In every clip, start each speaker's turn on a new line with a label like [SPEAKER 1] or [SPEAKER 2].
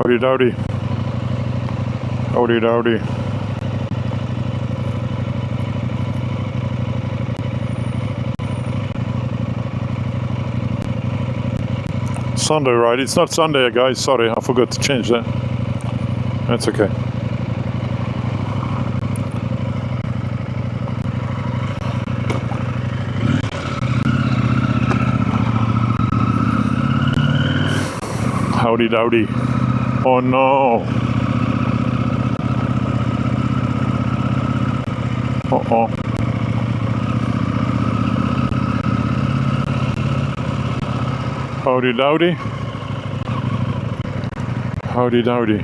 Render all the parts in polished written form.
[SPEAKER 1] Howdy dowdy. Howdy dowdy. Sunday, right? It's not Sunday, guys. Sorry, I forgot to change that. That's okay. Howdy dowdy. Oh no. Uh-oh. Howdy dowdy. Howdy dowdy.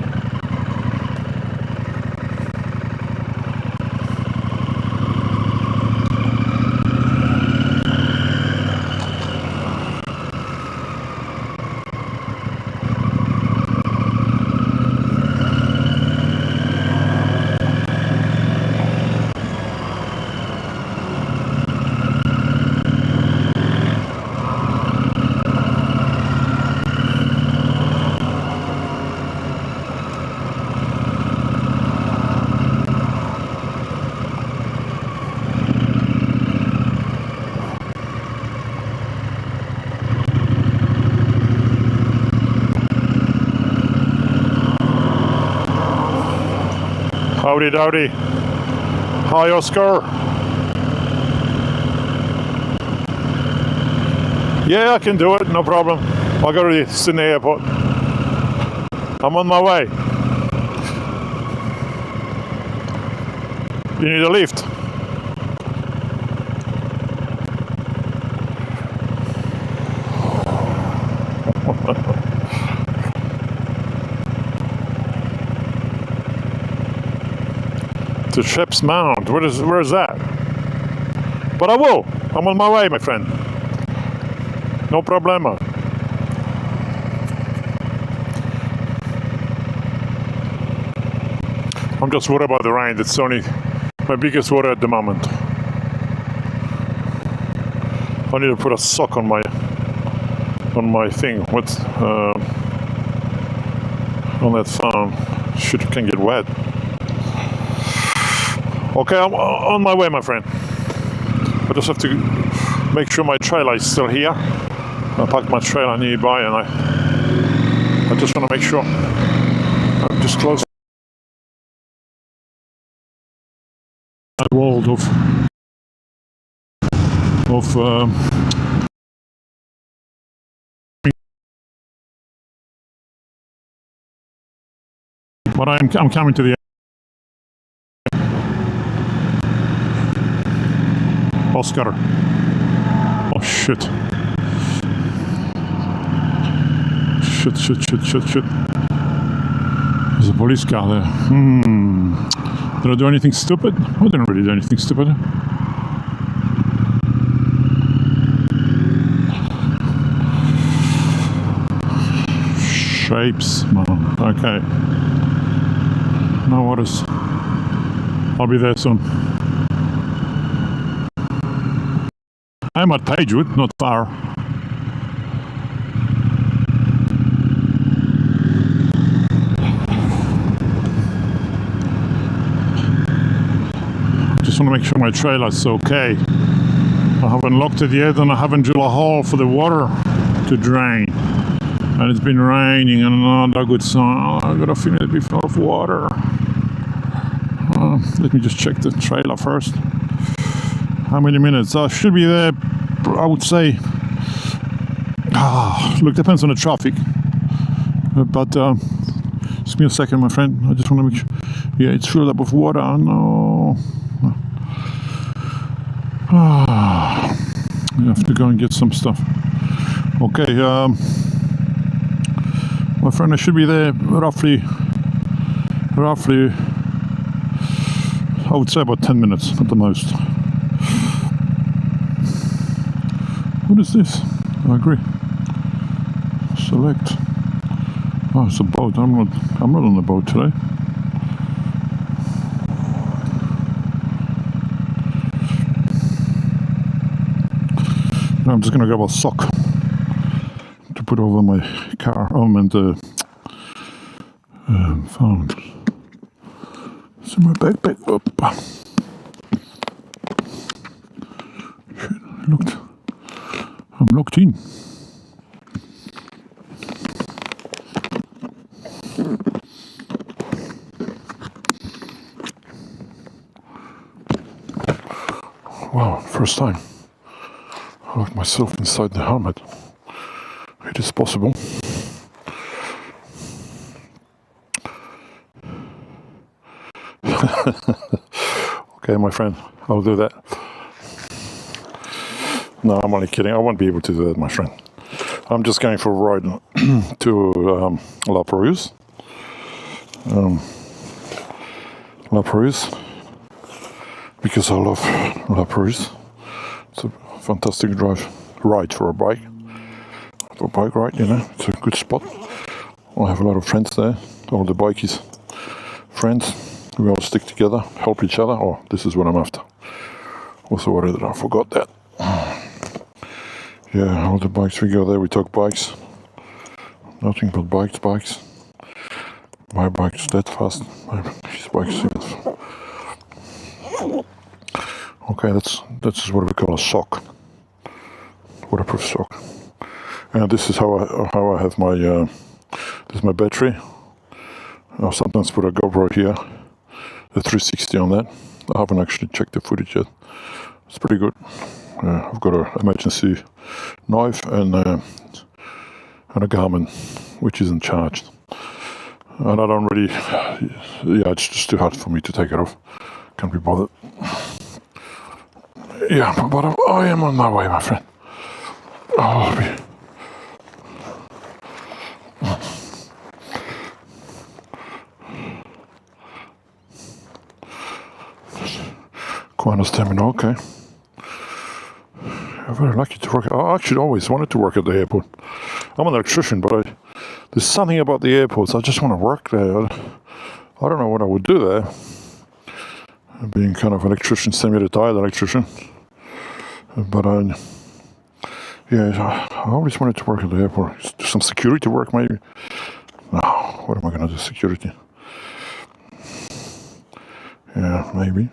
[SPEAKER 1] Howdy dowdy. Hi Oscar. Yeah, I can do it, no problem. I got to Sydney Airport. I'm on my way. You need a lift? To Sheps Mount. Where is that? But I will. I'm on my way, my friend. No problema. I'm just worried about the rain. That's only my biggest worry at the moment. I need to put a sock on my thing. What's on that phone? Shit, can get wet. Okay, I'm on my way, my friend. I just have to make sure my trailer is still here. I parked my trailer nearby, and I just want to make sure I'm just close. World of but I'm coming to the Oscar. Oh shit. Shit. There's a police car there. Did I do anything stupid? I didn't really do anything stupid. Shapes, man. Okay. No worries. I'll be there soon. I'm at Pagewood, not far. Just want to make sure my trailer's okay. I haven't locked it yet, and I haven't drilled a hole for the water to drain. And it's been raining, and not a good sign. I got a feeling it'll be full of water. Let me just check the trailer first. How many minutes? I should be there, I would say. Look, depends on the traffic. But just give me a second, my friend. I just want to make sure. Yeah, it's filled up with water. No. You have to go and get some stuff. Okay, my friend, I should be there roughly, I would say about 10 minutes at the most. What is this? I agree. Select. Oh, it's a boat. I'm not on the boat today. I'm just gonna grab a sock to put over my car. Found. It's in my backpack. Up. Shit, I'm locked in. Wow, first time I locked myself inside the helmet. It is possible. Okay, my friend, I'll do that. No, I'm only kidding. I won't be able to do that, my friend. I'm just going for a ride to La Perouse. La Perouse. Because I love La Perouse. It's a fantastic ride for a bike. For a bike ride, you know. It's a good spot. I have a lot of friends there. All the bikies. Friends. We all stick together, help each other. Oh, this is what I'm after. Also, what did I forgot that? Yeah, all the bikes, we go there, we talk bikes. Nothing but bikes. My bike's that fast. His bike's even fast. Okay, that's what we call a sock. Waterproof sock. And this is how I have my this is my battery. I'll sometimes put a GoPro here. The 360 on that. I haven't actually checked the footage yet. It's pretty good. I've got an emergency knife and a Garmin, which isn't charged. And I don't really, yeah, it's just too hard for me to take it off. Can't be bothered. Yeah, but I am on my way, my friend. Oh, Quantas terminal, okay. I'm very lucky to work. I actually always wanted to work at the airport. I'm an electrician, but there's something about the airports. I just want to work there. I don't know what I would do there. Being kind of an electrician, semi-retired electrician. But yeah, I always wanted to work at the airport. Do some security work, maybe. No, what am I going to do? Security. Yeah, maybe.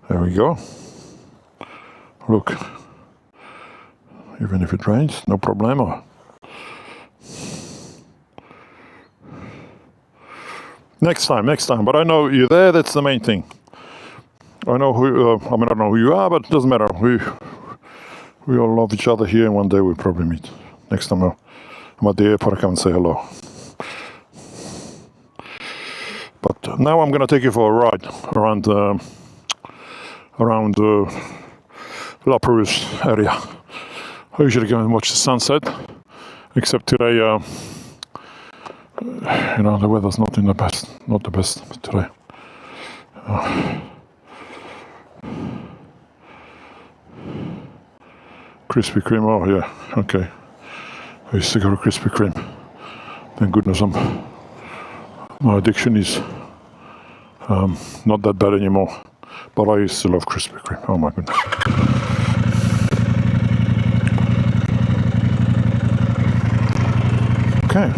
[SPEAKER 1] There we go. Look. Even if it rains, no problemo. Next time. But I know you're there, that's the main thing. I know who, I don't know who you are, but it doesn't matter. We all love each other here, and one day we'll probably meet. Next time I'm at the airport, I come and say hello. But now I'm going to take you for a ride around La Perouse area. I usually go and watch the sunset, except today, you know, the weather's not the best today. Krispy Kreme, oh yeah, okay. I used to go to Krispy Kreme. Thank goodness my addiction is not that bad anymore. But I used to love Krispy Kreme, oh my goodness. Okay.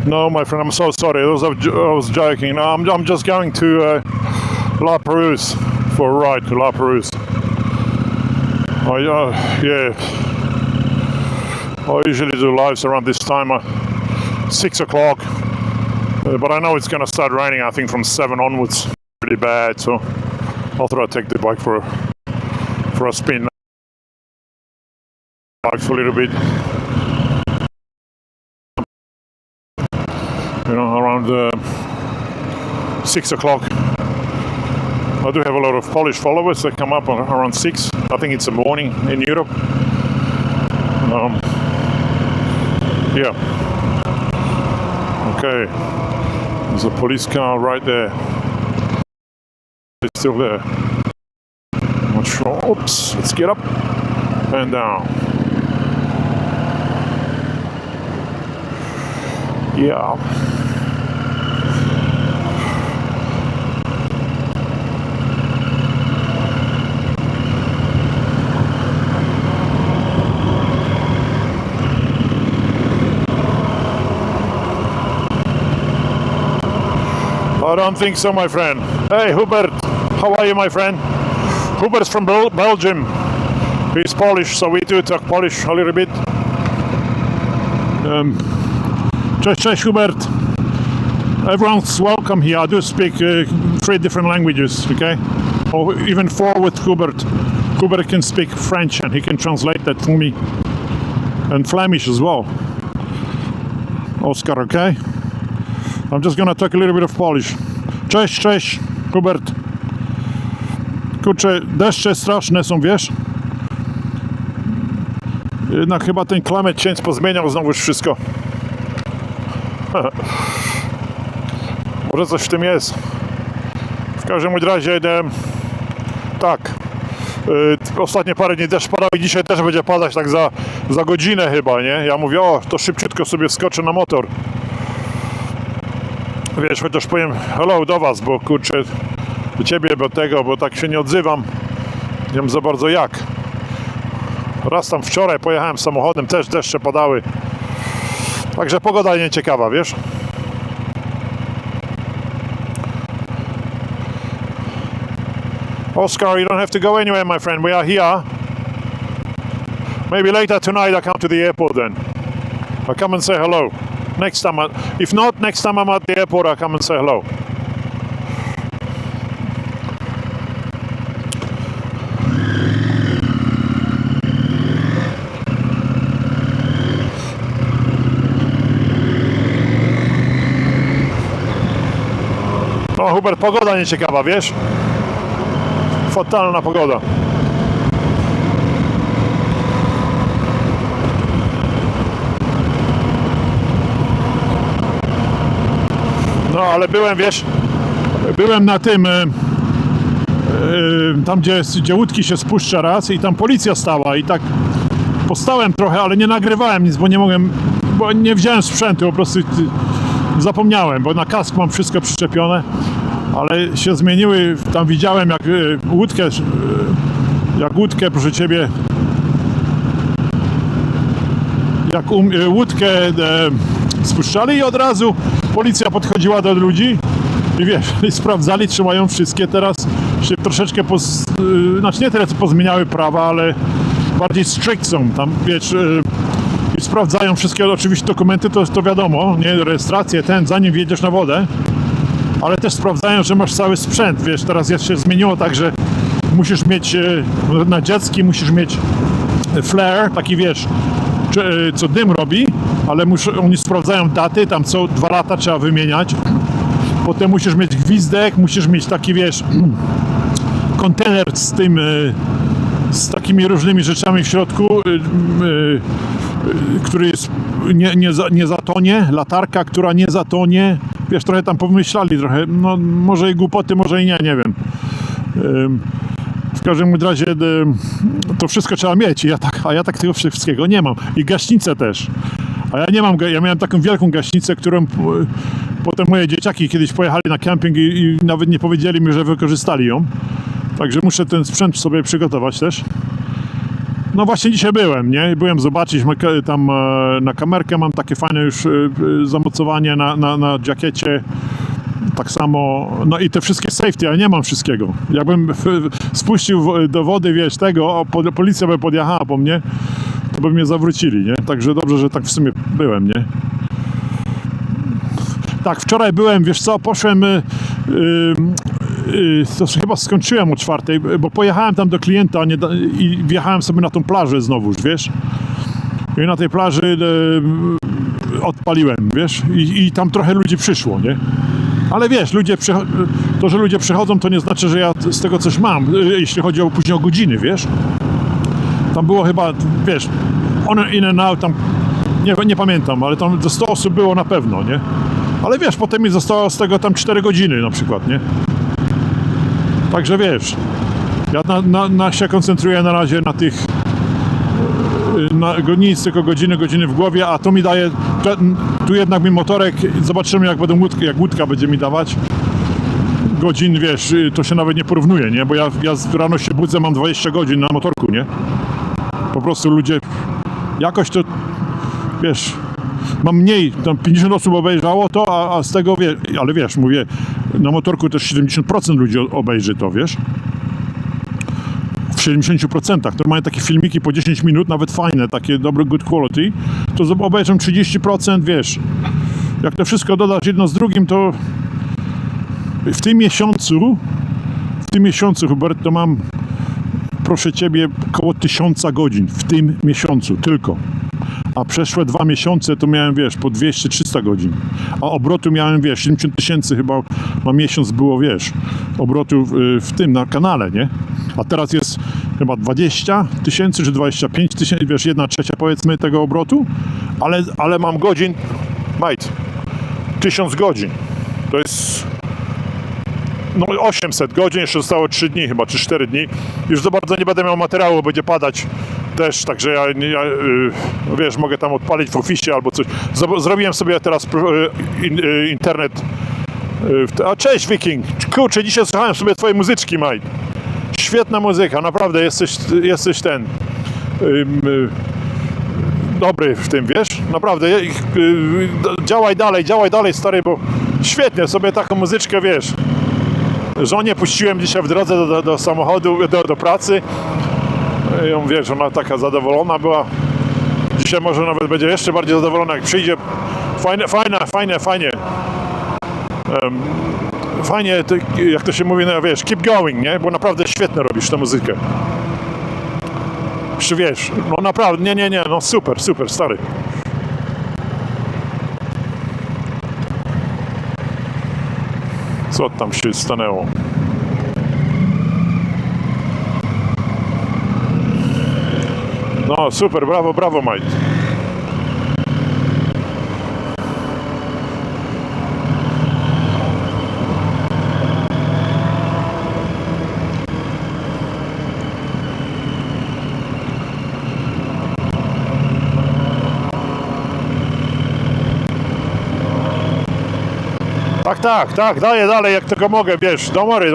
[SPEAKER 1] No, my friend, I'm so sorry. I was joking. No, I'm just going to La Perouse for a ride to La Perouse. Yeah. I usually do lives around this time, 6 o'clock. But I know it's going to start raining, I think, from 7 onwards. Pretty bad, so I thought I'd take the bike for a spin. Bike for a little bit. You know, around 6 o'clock. I do have a lot of Polish followers that come up around 6. I think it's the morning in Europe. Yeah. Okay. There's a police car right there. It's still there. I'm not sure. Oops. Let's get up and down. Yeah. I don't think so, my friend. Hey, Hubert, how are you, my friend? Hubert's from Belgium. He's Polish, so we do talk Polish a little bit. Cześć, Hubert. Everyone's welcome here. I do speak 3 different languages, okay? Or even 4 with Hubert. Hubert can speak French and he can translate that for me. And Flemish as well. Oscar, okay? I'm just gonna talk a little bit of Polish. Cześć, Hubert. Kurczę, deszcze straszne są, wiesz? Jednak chyba ten climate change pozmieniał znowu już wszystko. Może coś w tym jest. W każdym razie, tak. Ostatnie parę dni deszcz padał i dzisiaj też będzie padać tak za godzinę chyba, nie? Ja mówię, o, to szybciutko sobie wskoczę na motor. Wiesz, chociaż powiem hello do was, bo kurczę, do ciebie, bo tak się nie odzywam. Nie wiem za bardzo jak. Raz tam wczoraj pojechałem samochodem, też deszcze padały. Także pogoda nieciekawa, wiesz? Oscar, you don't have to go anywhere, my friend. We are here. Maybe later tonight I come to the airport then. I'll come and say hello. Next time, if not, next time I'm at the airport, I'll come and say hello. No Hubert, pogoda nieciekawa, wiesz? Fatalna pogoda. No ale byłem na tym, tam gdzie łódki się spuszcza raz i tam policja stała i tak postałem trochę, ale nie nagrywałem nic, bo nie mogłem, bo nie wziąłem sprzętu, po prostu zapomniałem, bo na kask mam wszystko przyczepione, ale się zmieniły, tam widziałem jak łódkę, proszę ciebie, łódkę spuszczali i od razu policja podchodziła do ludzi i wiesz, i sprawdzali, czy mają wszystkie. Teraz się troszeczkę, znaczy nie tyle co pozmieniały prawa, ale bardziej strict są tam, wiesz, i sprawdzają wszystkie, oczywiście dokumenty, to wiadomo, nie, rejestrację, zanim wjedziesz na wodę, ale też sprawdzają, że masz cały sprzęt, wiesz, teraz się zmieniło tak, że musisz mieć, na jetski musisz mieć flare, taki wiesz, co dym robi, ale oni sprawdzają daty, tam co 2 lata trzeba wymieniać. Potem musisz mieć gwizdek, musisz mieć taki, wiesz, kontener z takimi różnymi rzeczami w środku, który jest, nie zatonie, latarka, która nie zatonie. Wiesz, trochę tam pomyśleli, trochę, no może i głupoty, może i nie wiem. W każdym razie to wszystko trzeba mieć, a ja tak tego wszystkiego nie mam. I gaśnicę też. A ja nie mam, ja miałem taką wielką gaśnicę, którą potem moje dzieciaki kiedyś pojechali na kemping i nawet nie powiedzieli mi, że wykorzystali ją. Także muszę ten sprzęt sobie przygotować też. No właśnie dzisiaj byłem, nie? Byłem zobaczyć, tam na kamerkę mam takie fajne już zamocowanie na jakiecie. Tak samo, no i te wszystkie safety, ja nie mam wszystkiego. Jakbym spuścił do wody, wiesz, policja by podjechała po mnie, to by mnie zawrócili, nie? Także dobrze, że tak w sumie byłem, nie? Tak, wczoraj byłem, wiesz co, poszłem, to chyba skończyłem o 4, bo pojechałem tam do klienta i wjechałem sobie na tą plażę znowuż, wiesz? I na tej plaży odpaliłem, wiesz? I tam trochę ludzi przyszło, nie? Ale wiesz, to, że ludzie przychodzą, to nie znaczy, że ja z tego coś mam, jeśli chodzi później o godziny, wiesz? Tam było chyba, wiesz, in and out, tam, nie pamiętam, ale tam 100 osób było na pewno, nie? Ale wiesz, potem mi zostało z tego tam 4 godziny na przykład, nie? Także wiesz, ja się koncentruję na razie na tych, nic, tylko godziny w głowie, a to mi daje, tu jednak mi motorek, zobaczymy jak łódka będzie mi dawać godzin, wiesz, to się nawet nie porównuje, nie? Bo ja rano się budzę, mam 20 godzin na motorku, nie? Po prostu ludzie, jakoś to, wiesz, mam mniej, tam 50 osób obejrzało to, a z tego, ale wiesz, mówię, Na motorku też 70% ludzi obejrzy to, wiesz? W 70%. To mają takie filmiki po 10 minut, nawet fajne, takie dobre, good quality. To obejrzą 30%, wiesz. Jak to wszystko dodasz jedno z drugim, to w tym miesiącu, Hubert, to mam, proszę Ciebie, około 1000 godzin w tym miesiącu tylko. A przeszłe 2 miesiące to miałem, wiesz, po 200-300 godzin. A obrotu miałem, wiesz, 70 000 chyba na miesiąc było, wiesz, obrotu w tym, na kanale, nie? A teraz jest chyba 20 000 czy 25 000, wiesz, 1/3 powiedzmy tego obrotu. Ale mam godzin, mate, 1000 godzin. To jest... No 800 godzin, jeszcze zostało 3 dni chyba, czy 4 dni. Już za bardzo nie będę miał materiału, będzie padać też, także ja wiesz, mogę tam odpalić w oficie albo coś. Zrobiłem sobie teraz internet. A cześć Wiking, kurczę, dzisiaj słuchałem sobie twojej muzyczki, Mike. Świetna muzyka, naprawdę jesteś ten dobry w tym, wiesz, naprawdę. Działaj dalej, stary, bo świetnie sobie taką muzyczkę, wiesz. Żonie puściłem dzisiaj w drodze do samochodu, do pracy. Ją, wiesz, ona taka zadowolona była. Dzisiaj może nawet będzie jeszcze bardziej zadowolona, jak przyjdzie. Fajnie. Fajnie, jak to się mówi, no wiesz, keep going, nie? Bo naprawdę świetnie robisz tę muzykę. Czy wiesz, no naprawdę, nie, no super, stary. Co tam się stanęło? No super, brawo, mate. Tak, daję dalej, jak tylko mogę, wiesz, don't worry,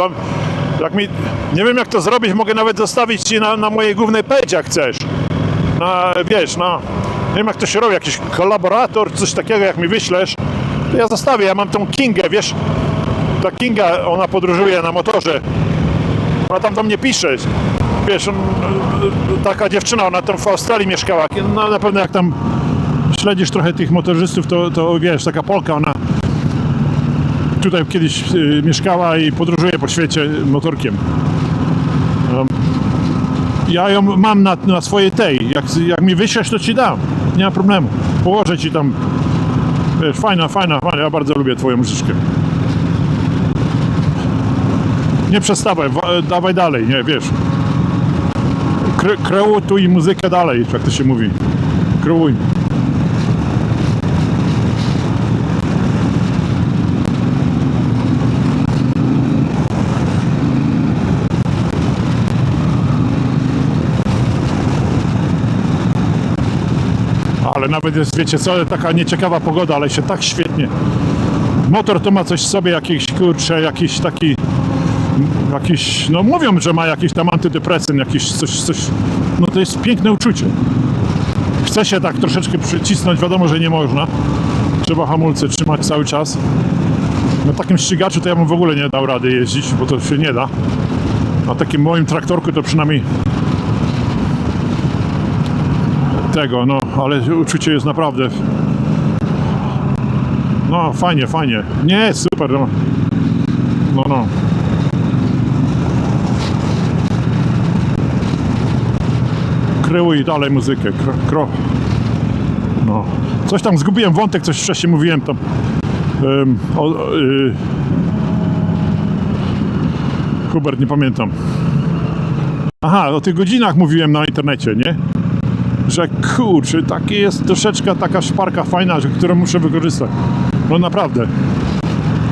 [SPEAKER 1] nie wiem jak to zrobić, mogę nawet zostawić ci na mojej głównej page, jak chcesz. Nie wiem jak to się robi, jakiś kolaborator, coś takiego, jak mi wyślesz, to ja zostawię, ja mam tą Kingę, wiesz, ta Kinga, ona podróżuje na motorze, ona tam do mnie pisze, wiesz, taka dziewczyna, ona tam w Australii mieszkała, no na pewno jak tam śledzisz trochę tych motorzystów, to wiesz, taka Polka, ona tutaj kiedyś mieszkała i podróżuje po świecie motorkiem. Ja ją mam na swojej tej. Jak mi wyślesz, to ci dam. Nie ma problemu. Położę ci tam. Wiesz, fajna. Ja bardzo lubię twoją muzyczkę. Nie przestawaj, dawaj dalej, nie, wiesz. Kreuj muzykę dalej, jak to się mówi. Kreuj. Ale nawet jest, wiecie co, taka nieciekawa pogoda, ale się tak świetnie. Motor to ma coś w sobie, jakiś, no mówią, że ma jakiś tam antydepresyn, jakiś coś, no to jest piękne uczucie. Chce się tak troszeczkę przycisnąć, wiadomo, że nie można. Trzeba hamulce trzymać cały czas. Na takim ścigaczu to ja bym w ogóle nie dał rady jeździć, bo to się nie da. Na takim moim traktorku to przynajmniej tego, no, ale uczucie jest naprawdę, no, fajnie. Nie, super, no. Kreuj dalej muzykę, no. Coś tam zgubiłem wątek, coś wcześniej mówiłem tam. Hubert, nie pamiętam. Aha, o tych godzinach mówiłem na internecie, nie? Że kurczę, taki jest troszeczkę taka szparka fajna, którą muszę wykorzystać. No naprawdę.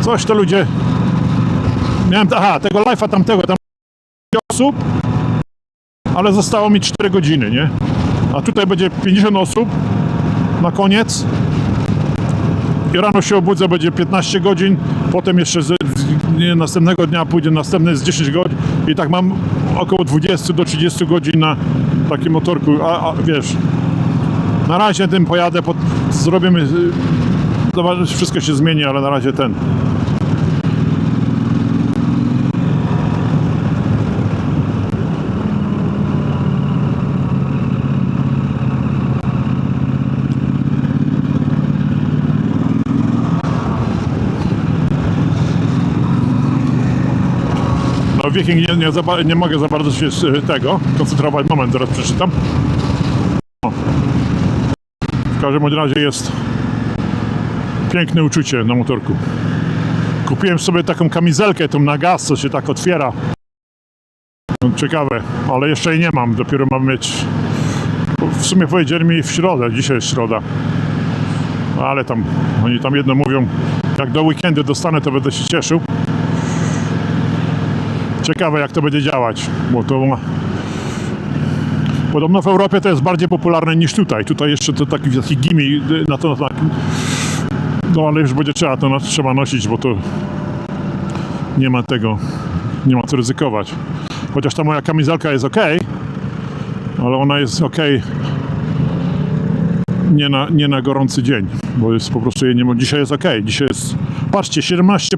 [SPEAKER 1] Coś to ludzie... Miałem, tego live'a tamtego, tam osób, ale zostało mi 4 godziny, nie? A tutaj będzie 50 osób na koniec. I rano się obudzę, będzie 15 godzin, potem jeszcze następnego dnia pójdzie następny z 10 godzin i tak mam około 20 do 30 godzin na takim motorku, a wiesz, na razie tym pojadę, zrobimy, wszystko się zmieni, ale na razie wieki nie mogę za bardzo się tego koncentrować. Moment, zaraz przeczytam. O. W każdym razie jest piękne uczucie na motorku. Kupiłem sobie taką kamizelkę, tą na gaz, co się tak otwiera. No, ciekawe, ale jeszcze jej nie mam. Dopiero mam mieć... W sumie powiedzieli mi w środę, dzisiaj jest środa. Ale tam, oni tam jedno mówią, jak do weekendu dostanę, to będę się cieszył. Ciekawe, jak to będzie działać, bo to... Podobno w Europie to jest bardziej popularne niż tutaj. Tutaj jeszcze to taki gimmick na to... No ale już będzie trzeba nosić, bo to... Nie ma tego... Nie ma co ryzykować. Chociaż ta moja kamizelka jest ok, ale ona jest ok nie na gorący dzień, bo jest po prostu jej nie ma. Dzisiaj jest ok, dzisiaj jest, patrzcie, 17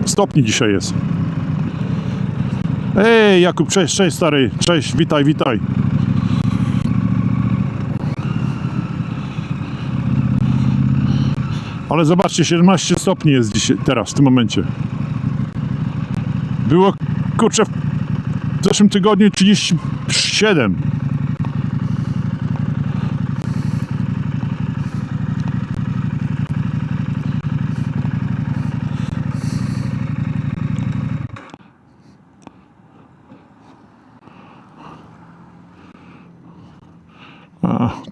[SPEAKER 1] stopni dzisiaj jest. Ej, Jakub, cześć stary, cześć, witaj. Ale zobaczcie, 17 stopni jest dzisiaj, teraz, w tym momencie. Było, kurczę, w zeszłym tygodniu 37.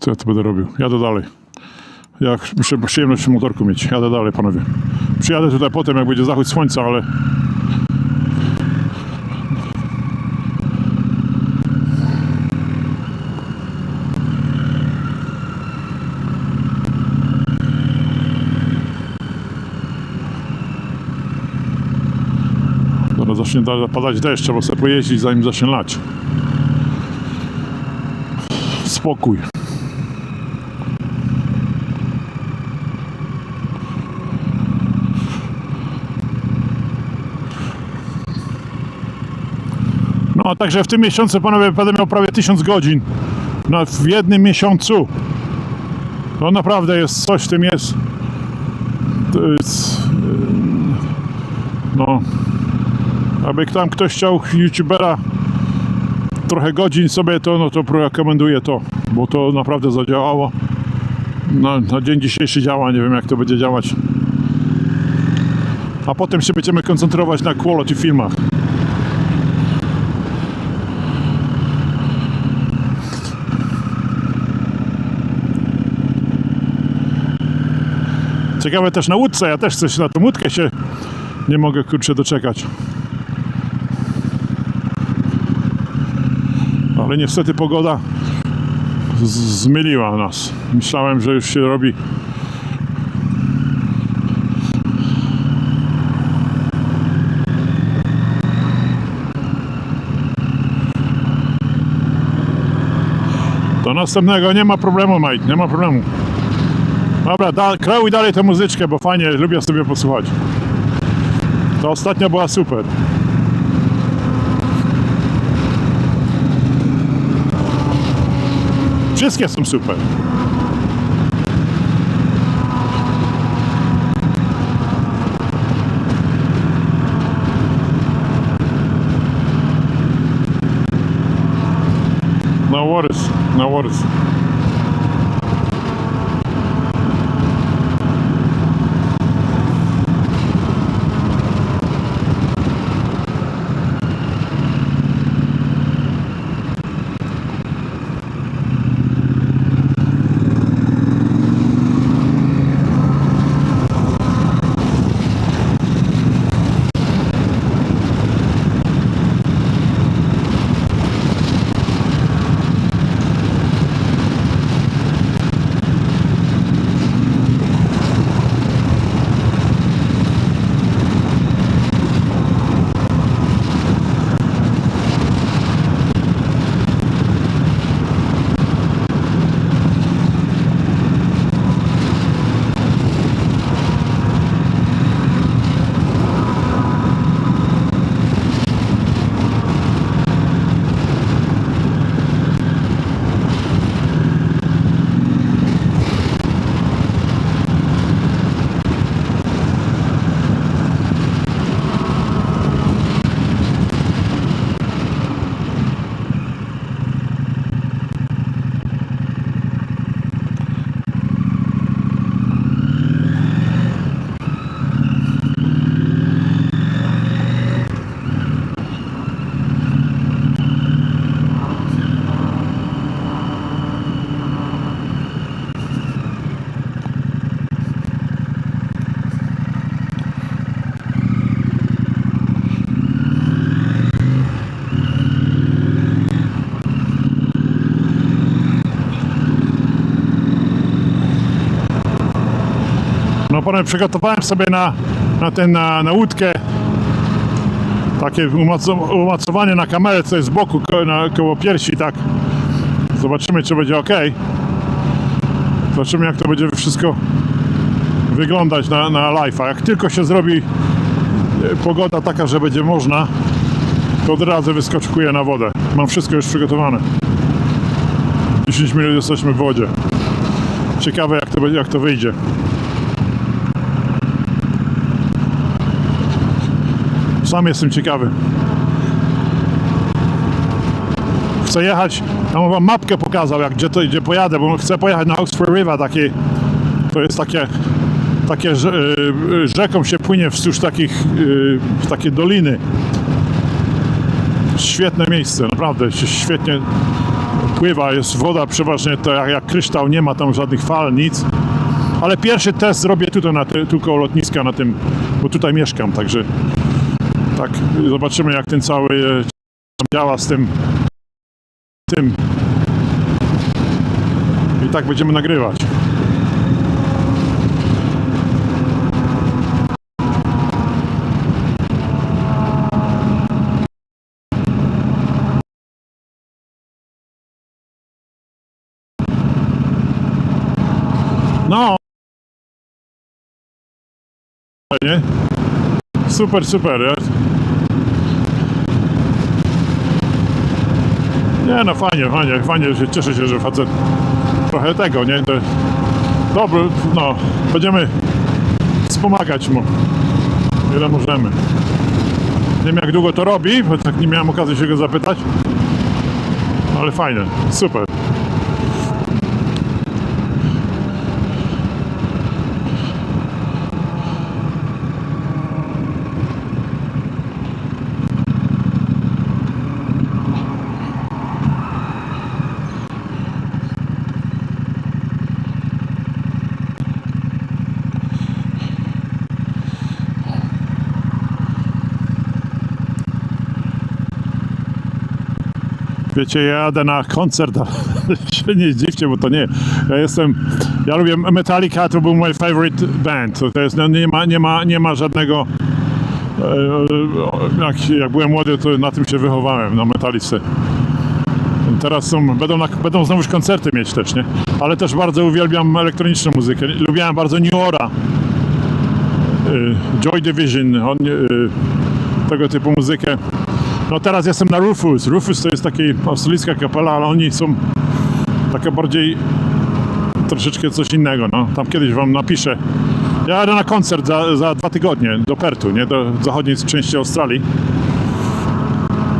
[SPEAKER 1] Co ja tu będę robił? Jadę dalej. Ja muszę przyjemność w motorku mieć. Jadę dalej, panowie. Przyjadę tutaj potem, jak będzie zachód słońca, ale... Zaraz zacznie padać deszcz, trzeba sobie pojeździć, zanim zacznie lać. Spokój. No, także w tym miesiącu, panowie, będę miał prawie 1000 godzin. No, w jednym miesiącu. No naprawdę jest, coś w tym jest. To jest... No... Aby tam ktoś chciał youtubera trochę godzin sobie, to no to rekomenduję to, bo to naprawdę zadziałało. Na dzień dzisiejszy działa, nie wiem jak to będzie działać. A potem się będziemy koncentrować na quality filmach. Ciekawe też na łódce, ja też coś na tą łódkę się nie mogę, kurczę, doczekać. Ale niestety pogoda zmyliła nas. Myślałem, że już się robi. Do następnego nie ma problemu, mate, nie ma problemu. Dobra, kreuj dalej tę muzyczkę, bo fajnie, lubię sobie posłuchać. Ta ostatnia była super. Wszystkie są super. No worries, no worries. No potem przygotowałem sobie na łódkę takie umocowanie na kamerę, co jest z boku, koło piersi, tak. Zobaczymy, czy będzie ok. Zobaczymy, jak to będzie wszystko wyglądać na live'a. Jak tylko się zrobi pogoda taka, że będzie można, to od razu wyskoczkuję na wodę. Mam wszystko już przygotowane. 10 minut jesteśmy w wodzie. Ciekawe, jak to wyjdzie. Sam jestem ciekawy. Chcę jechać, ja mu wam mapkę pokazał, gdzie pojadę, bo chcę pojechać na Oxford River, to jest takie rzeką się płynie wzdłuż takie doliny. Świetne miejsce, naprawdę się świetnie pływa, jest woda przeważnie to jak kryształ, nie ma tam żadnych fal, nic. Ale pierwszy test zrobię tutaj, tu koło lotniska, bo tutaj mieszkam, także tak, zobaczymy, jak ten cały działa z tym. I tak będziemy nagrywać. No. Nie? Super, super. Nie no, fajnie, cieszę się, że facet trochę tego, nie? Dobry, no, będziemy wspomagać mu, ile możemy. Nie wiem, jak długo to robi, bo tak nie miałem okazji się go zapytać, ale fajne, super. Wiecie, ja jadę na koncert, ale się nie zdziwcie, bo to nie. Ja lubię Metallica, to był mój favorite band. To jest, no, nie ma żadnego, jak byłem młody, to na tym się wychowałem, na Metallice. Teraz będą znowuż koncerty mieć też, nie? Ale też bardzo uwielbiam elektroniczną muzykę. Lubiałem bardzo New Ora, Joy Division, tego typu muzykę. No teraz jestem na Rufus. Rufus to jest taka australijska kapela, ale oni są taka bardziej troszeczkę coś innego, no. Tam kiedyś wam napiszę. Ja jadę na koncert za 2 tygodnie do Perthu, nie? Do zachodniej części Australii.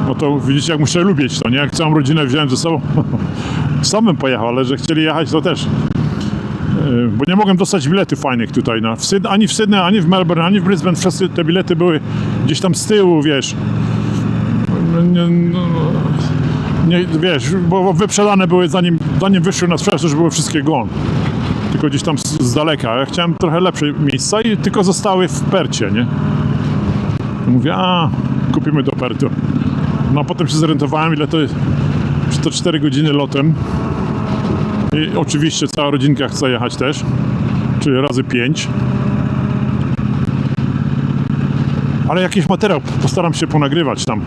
[SPEAKER 1] No to widzicie, jak muszę lubić to, nie? Jak całą rodzinę wziąłem ze sobą. Sam bym pojechał, ale że chcieli jechać, to też. Bo nie mogłem dostać biletów fajnych tutaj. Ani w Sydney, ani w Melbourne, ani w Brisbane. Wszystkie te bilety były gdzieś tam z tyłu, wiesz. Nie, wiesz, bo wyprzedane były zanim wyszły na sprzedaż, już były wszystkie gone. Tylko gdzieś tam z daleka. Ja chciałem trochę lepsze miejsca i tylko zostały w Percie, nie? I mówię, kupimy do Pertu. No a potem się zorientowałem, ile to jest. To 4 godziny lotem. I oczywiście cała rodzinka chce jechać też. Czyli razy 5. Ale jakiś materiał postaram się ponagrywać tam.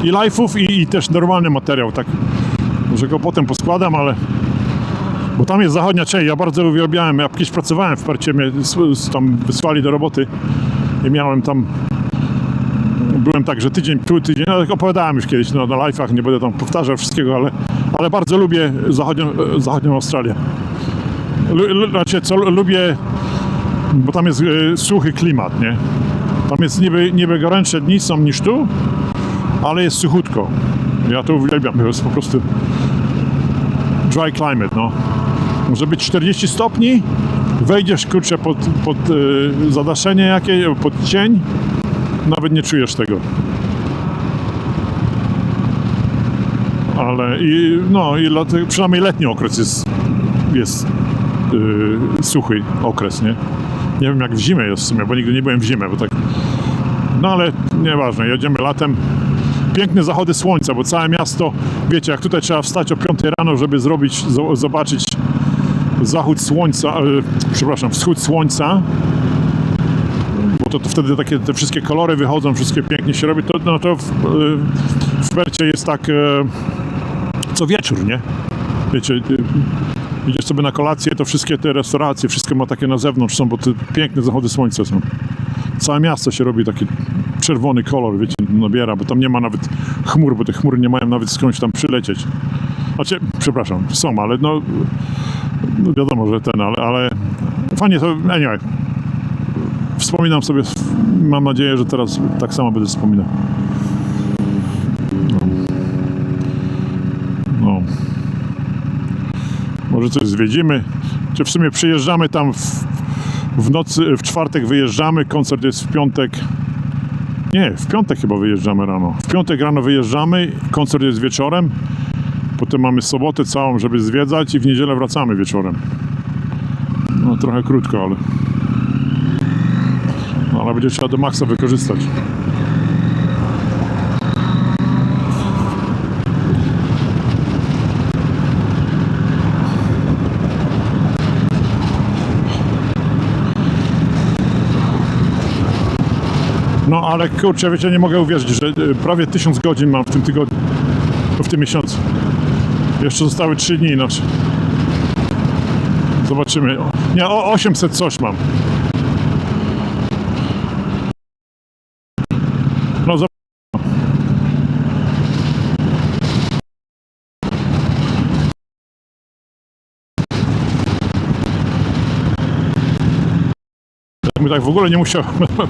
[SPEAKER 1] I live'ów, i też normalny materiał, tak. Może go potem poskładam, ale... Bo tam jest zachodnia część, ja bardzo uwielbiałem. Ja kiedyś pracowałem w Percie, mnie tam wysłali do roboty i miałem tam... Byłem tak, że tydzień, no opowiadałem już kiedyś na live'ach, nie będę tam powtarzał wszystkiego, ale bardzo lubię zachodnią Australię. Lubię, bo tam jest suchy klimat, nie? Tam jest niby gorętsze dni są niż tu, ale jest suchutko. Ja to uwielbiam, to jest po prostu dry climate, no. Może być 40 stopni, wejdziesz, kurczę, pod zadaszenie jakieś, pod cień, nawet nie czujesz tego. Ale przynajmniej letni okres jest suchy okres, nie? Nie wiem, jak w zimę jest w sumie, bo nigdy nie byłem w zimę, bo tak... No ale nieważne, jedziemy latem. Piękne zachody słońca, bo całe miasto, wiecie, jak tutaj trzeba wstać o 5 rano, żeby zobaczyć zachód słońca, przepraszam, wschód słońca, bo to wtedy takie te wszystkie kolory wychodzą, wszystkie pięknie się robi, to, no to w Percie jest tak co wieczór, nie? Wiecie, idziesz sobie na kolację, to wszystkie te restauracje, wszystko ma takie na zewnątrz są, bo te piękne zachody słońca są. Całe miasto się robi taki czerwony kolor, wiecie, nabiera, bo tam nie ma nawet chmur, bo te chmury nie mają nawet skądś tam przylecieć. Znaczy, przepraszam, są, ale no wiadomo, że ale fajnie to, anyway, wspominam sobie, mam nadzieję, że teraz tak samo będę wspominał. No. Może coś zwiedzimy, czy w sumie przyjeżdżamy tam w nocy, w czwartek wyjeżdżamy, koncert jest w piątek. Nie, w piątek chyba wyjeżdżamy rano. W piątek rano wyjeżdżamy, koncert jest wieczorem. Potem mamy sobotę całą, żeby zwiedzać i w niedzielę wracamy wieczorem. No trochę krótko, ale będzie trzeba do maksa wykorzystać. No ale kurczę, wiecie, nie mogę uwierzyć, że prawie 1000 godzin mam w tym tygodniu, w tym miesiącu. Jeszcze zostały 3 dni, znaczy. Zobaczymy. Nie, o 800 coś mam. No zobaczymy. Jakbym tak w ogóle nie musiał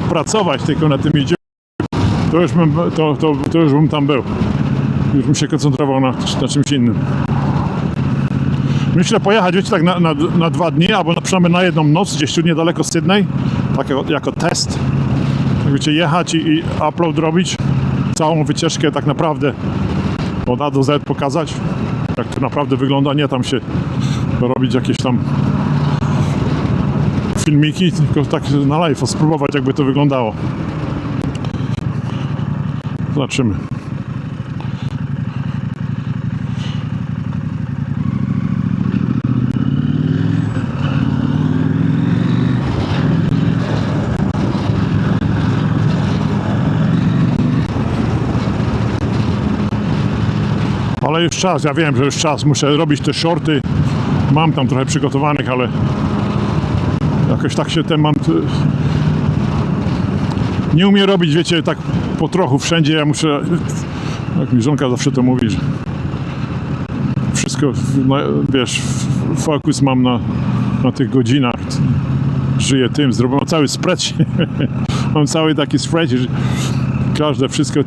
[SPEAKER 1] pracować, tylko na tym idzie, to już bym tam był. Już bym się koncentrował na czymś innym. Myślę pojechać, wiecie, tak na 2 dni, albo przynajmniej na jedną noc, gdzieś tu niedaleko Sydney, tak jako test. Tak wiecie, jechać i upload robić, całą wycieczkę tak naprawdę od A do Z pokazać, jak to naprawdę wygląda, nie tam się robić jakieś tam filmiki, tylko tak na live, spróbować jakby to wyglądało. Zobaczymy. Ale już czas, ja wiem, że już czas, muszę robić te shorty, mam tam trochę przygotowanych, ale jakoś tak się ten mam, nie umiem robić, wiecie, tak po trochu wszędzie, ja muszę, jak mi żonka zawsze to mówi, że wszystko, wiesz, fokus mam na tych godzinach, żyję tym, zrobiłem cały spreadsheet, mam cały taki spreadsheet, każde, wszystko,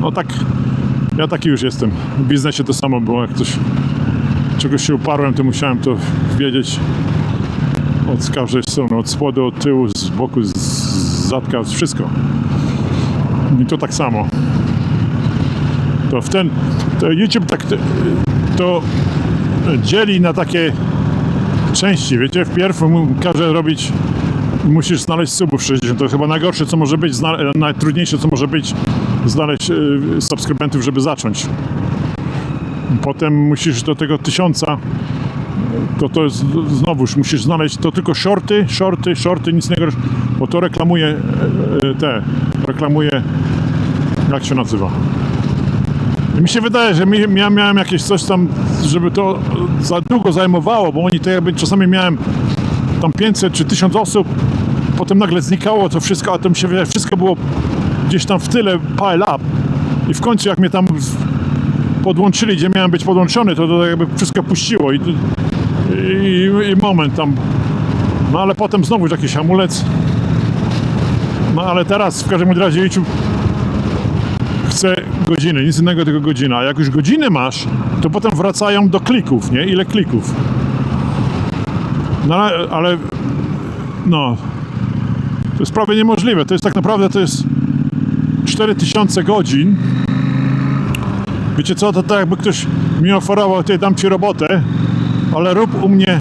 [SPEAKER 1] no tak. Ja taki już jestem. W biznesie to samo było, jak czegoś się uparłem, to musiałem to wiedzieć od każdej strony, od spodu, od tyłu, z boku, z zadka, wszystko. I to tak samo. To YouTube tak to dzieli na takie części, wiecie, wpierw każe robić, musisz znaleźć subów 60, to chyba najgorsze co może być, najtrudniejsze co może być, znaleźć subskrybentów, żeby zacząć. Potem musisz do tego 1000, to jest znowuż musisz znaleźć to tylko shorty, nic innego, bo to reklamuje jak się nazywa. I mi się wydaje, że ja miałem jakieś coś tam, żeby to za długo zajmowało, bo oni to jakby czasami miałem tam 500 czy 1000 osób, potem nagle znikało to wszystko, a to mi się wydaje, wszystko było gdzieś tam w tyle pile up i w końcu jak mnie tam podłączyli, gdzie miałem być podłączony, to jakby wszystko puściło i moment tam, no ale potem znowu jakiś hamulec, no ale teraz w każdym razie YouTube chce godziny, nic innego tylko godzina, a jak już godziny masz, to potem wracają do klików, nie? Ile klików? No ale no to jest prawie niemożliwe, to jest tak naprawdę, to jest 4000 godzin. Wiecie co, to tak jakby ktoś mi oferował, ty dam ci robotę, ale rób u mnie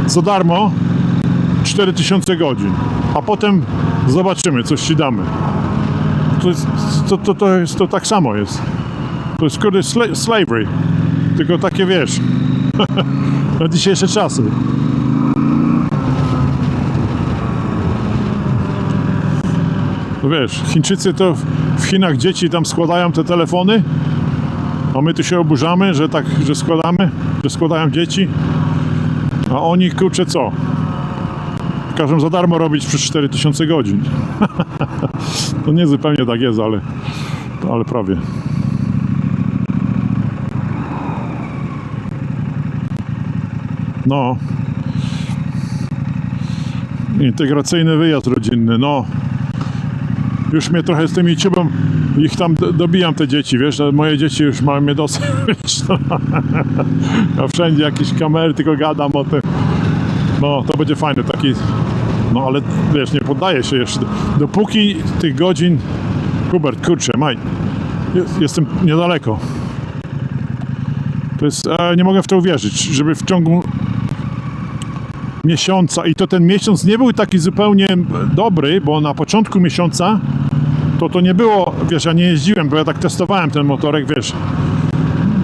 [SPEAKER 1] za darmo 4000 godzin, a potem zobaczymy, coś ci damy. To tak samo jest. To jest kurde slavery, tylko takie wiesz, na dzisiejsze czasy. No wiesz, Chińczycy to w Chinach dzieci tam składają te telefony, a my tu się oburzamy, że tak, że składają dzieci, a oni, kurczę, co? Każą za darmo robić przez 4000 godzin. To nie zupełnie tak jest, ale prawie. No. Integracyjny wyjazd rodzinny, no. Już mnie trochę z tym YouTube'em, ich tam dobijam te dzieci, wiesz, moje dzieci już mają mnie dosyć. A wszędzie jakieś kamery, tylko gadam o tym. No, to będzie fajny taki, no ale wiesz, nie poddaję się jeszcze. Dopóki tych godzin, Hubert, kurczę, jestem niedaleko. To jest, nie mogę w to uwierzyć, żeby w ciągu miesiąca, i to ten miesiąc nie był taki zupełnie dobry, bo na początku miesiąca to nie było, wiesz, ja nie jeździłem, bo ja tak testowałem ten motorek, wiesz,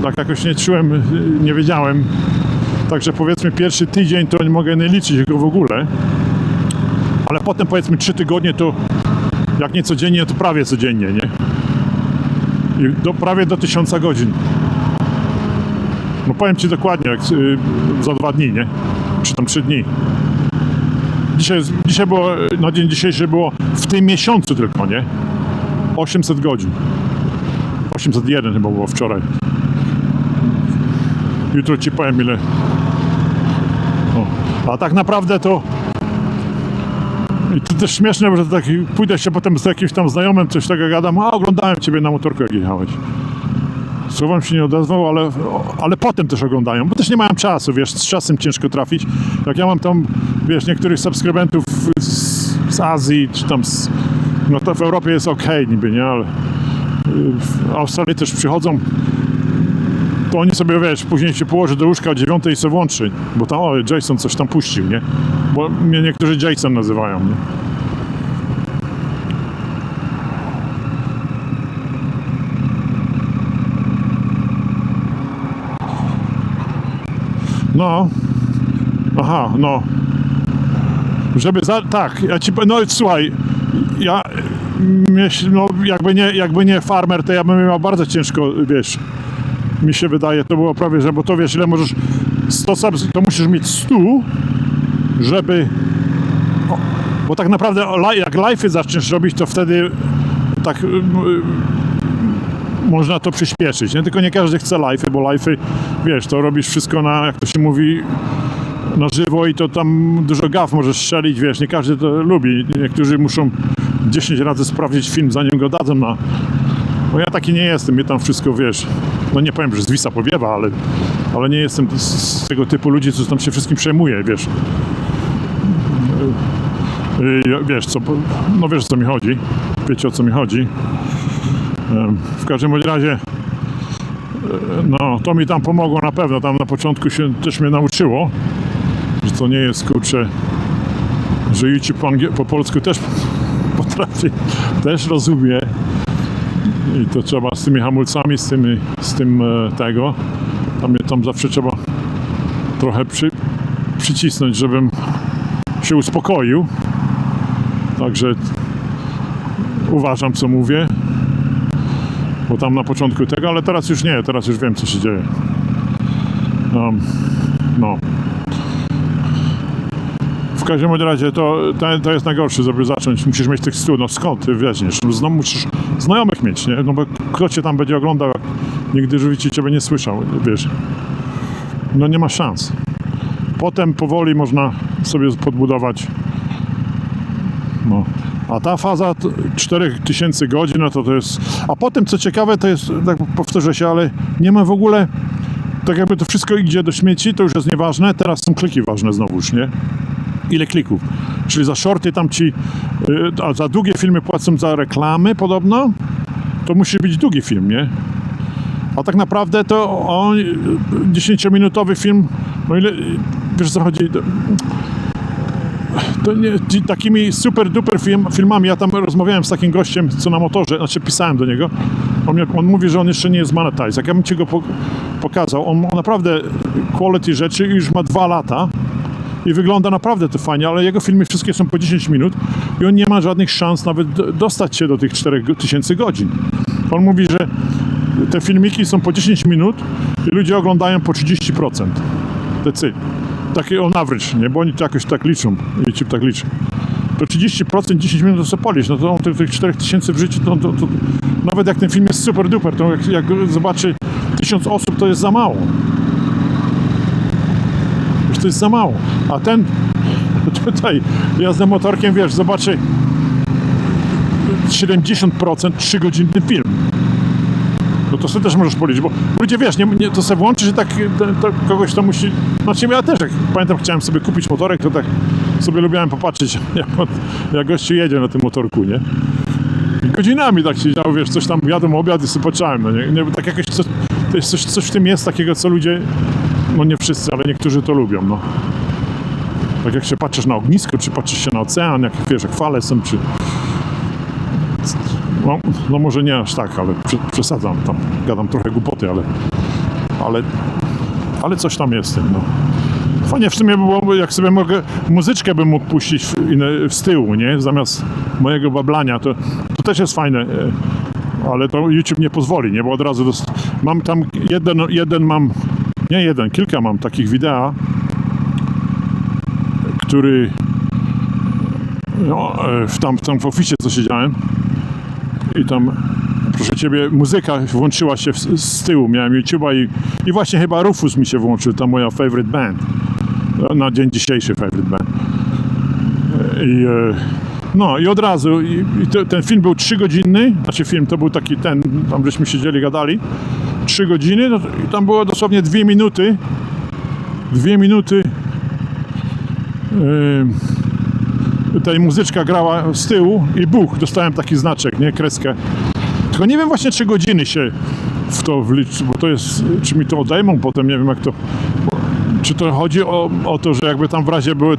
[SPEAKER 1] tak jakoś nie czułem, nie wiedziałem, także powiedzmy pierwszy tydzień to nie mogę nie liczyć go w ogóle, ale potem powiedzmy 3 tygodnie to jak nie codziennie, to prawie codziennie, nie? I prawie do 1000 godzin. No powiem Ci dokładnie, jak za 2 dni, nie? Czy tam 3 dni. Dzisiaj było, na dzień dzisiejszy było w tym miesiącu tylko, nie? 800 godzin. 801 chyba było wczoraj. Jutro Ci powiem ile. A tak naprawdę to... I to też śmieszne, że tak pójdę się potem z jakimś tam znajomym, coś takiego gadam, a oglądałem Ciebie na motorku, jak jechałeś. Słowem się nie odezwał, ale potem też oglądają, bo też nie mają czasu, wiesz, z czasem ciężko trafić. Jak ja mam tam, wiesz, niektórych subskrybentów z Azji, czy tam no to w Europie jest okej niby, nie, ale w Australii też przychodzą, to oni sobie, wiesz, później się położy do łóżka o 9 i sobie włączy, bo tam, Jason coś tam puścił, nie, bo mnie niektórzy Jason nazywają, nie. No, aha, no, żeby tak, ja Ci, no słuchaj, ja myślę, no jakby nie farmer, to ja bym miał bardzo ciężko, wiesz, mi się wydaje, to było prawie, że, bo to wiesz, ile możesz, 100 subs, to musisz mieć 100, żeby, bo tak naprawdę jak live'y zaczniesz robić, to wtedy tak można to przyspieszyć, nie? Tylko nie każdy chce live'y, bo live'y, wiesz, to robisz wszystko na, jak to się mówi, na żywo i to tam dużo gaf możesz strzelić, wiesz, nie każdy to lubi. Niektórzy muszą 10 razy sprawdzić film, zanim go dadzą na... Bo ja taki nie jestem, mnie tam wszystko, wiesz, no nie powiem, że zwisa powiewa, ale nie jestem z tego typu ludzi, co tam się wszystkim przejmuje, wiesz. Wiesz co, no wiesz o co mi chodzi, wiecie o co mi chodzi. W każdym razie, no to mi tam pomogło na pewno, tam na początku się też mnie nauczyło, że to nie jest, kurczę, że YouTube po polsku też potrafi, też rozumie i to trzeba z tymi hamulcami, z tym tego, tam zawsze trzeba trochę przycisnąć, żebym się uspokoił, także uważam co mówię. Bo tam na początku tego, ale teraz już nie, teraz już wiem co się dzieje. No. W każdym razie to jest najgorsze, żeby zacząć, musisz mieć tych 100, no skąd ty weźmiesz? No, musisz znajomych mieć, nie? No bo kto Cię tam będzie oglądał, jak nigdy w życiu Ciebie nie słyszał, wiesz. No nie ma szans. Potem powoli można sobie podbudować. No. A ta faza 4000 godzin, no to jest... A potem, co ciekawe, to jest, tak powtórzę się, ale nie ma w ogóle... Tak jakby to wszystko idzie do śmieci, to już jest nieważne. Teraz są kliki ważne znowuż, nie? Ile klików? Czyli za shorty tam Ci... A za długie filmy płacą za reklamy podobno. To musi być długi film, nie? A tak naprawdę to 10-minutowy film... No ile... Wiesz co chodzi... To nie, takimi super duper filmami, ja tam rozmawiałem z takim gościem, co na motorze, znaczy pisałem do niego, On mówi, że on jeszcze nie jest monetized. Jak ja bym ci go pokazał, on naprawdę quality rzeczy i już ma 2 lata i wygląda naprawdę to fajnie, ale jego filmy wszystkie są po 10 minut i on nie ma żadnych szans nawet dostać się do tych 4000 godzin. On mówi, że te filmiki są po 10 minut i ludzie oglądają po 30%. Taki on average, nie? Bo oni to jakoś tak liczą. YouTube tak liczy. To 30%, 10 minut to sobie polisz. No to on tych 4000 w życiu, to nawet jak ten film jest super duper, to jak zobaczy 1000 osób, to jest za mało. Już to jest za mało. A ten tutaj jazdę motorkiem, wiesz, zobaczy 70%, 3-godzinny film. No to sobie też możesz policzyć, bo ludzie, wiesz, to sobie włączy, że tak to kogoś to musi... Znaczy ja też, jak pamiętam, chciałem sobie kupić motorek, to tak sobie lubiałem popatrzeć, jak gościu jedzie na tym motorku, nie? I godzinami tak siedział, wiesz, coś tam jadłem obiad i sobie patrzałem, no nie? Tak jakoś to jest coś w tym jest takiego, co ludzie, no nie wszyscy, ale niektórzy to lubią, no. Tak jak się patrzysz na ognisko, czy patrzysz się na ocean, jak wiesz, jak fale są, czy... No może nie aż tak, ale przesadzam tam, gadam trochę głupoty, ale coś tam jest tym, no. Fajnie w sumie było, jak sobie muzyczkę bym mógł puścić z tyłu, nie? Zamiast mojego bablania, to też jest fajne, ale to YouTube nie pozwoli, nie? Bo od razu mam tam kilka mam takich wideo, który no, tam w oficie co siedziałem i tam, proszę ciebie, muzyka włączyła się z tyłu, miałem YouTube'a i właśnie chyba Rufus mi się włączył, ta moja favorite band, na dzień dzisiejszy favorite band. I od razu, ten film był 3-godzinny, znaczy film to był taki tam żeśmy siedzieli, gadali, 3 godziny, no, i tam było dosłownie 2 minuty, tutaj muzyczka grała z tyłu i dostałem taki znaczek, nie, kreskę. Tylko nie wiem właśnie, 3 godziny się w to wliczy, bo to jest, czy mi to odejmą potem, nie wiem jak to, czy to chodzi o to, że jakby tam w razie były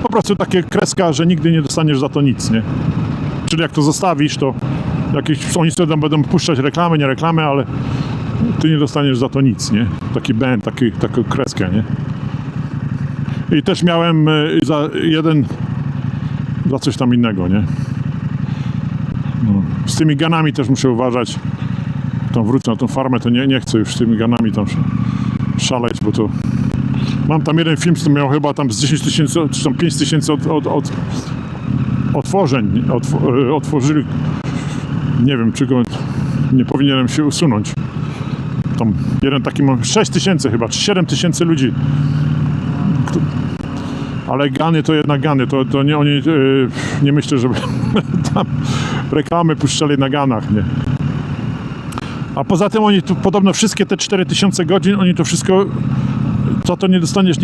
[SPEAKER 1] po prostu takie kreska, że nigdy nie dostaniesz za to nic, nie? Czyli jak to zostawisz, to oni sobie tam będą puszczać reklamy, nie reklamy, ale ty nie dostaniesz za to nic, nie? Taki band, taką kreskę, nie? I też miałem za coś tam innego, nie? No. Z tymi ganami też muszę uważać. Tam wrócę na tą farmę, to nie chcę już z tymi ganami tam szaleć, bo to... Mam tam jeden film, co miał chyba tam z 10 000, czy tam 5 000 otworzeń. Otworzyli... Nie wiem, czy go nie powinienem się usunąć. Tam jeden taki ma 6 000 chyba, czy 7 000 ludzi. Ale gany to jednak gany, to nie oni, nie myślę, żeby tam reklamy puszczali na ganach, nie. A poza tym oni tu podobno wszystkie te 4000 godzin, oni to wszystko, to nie dostaniesz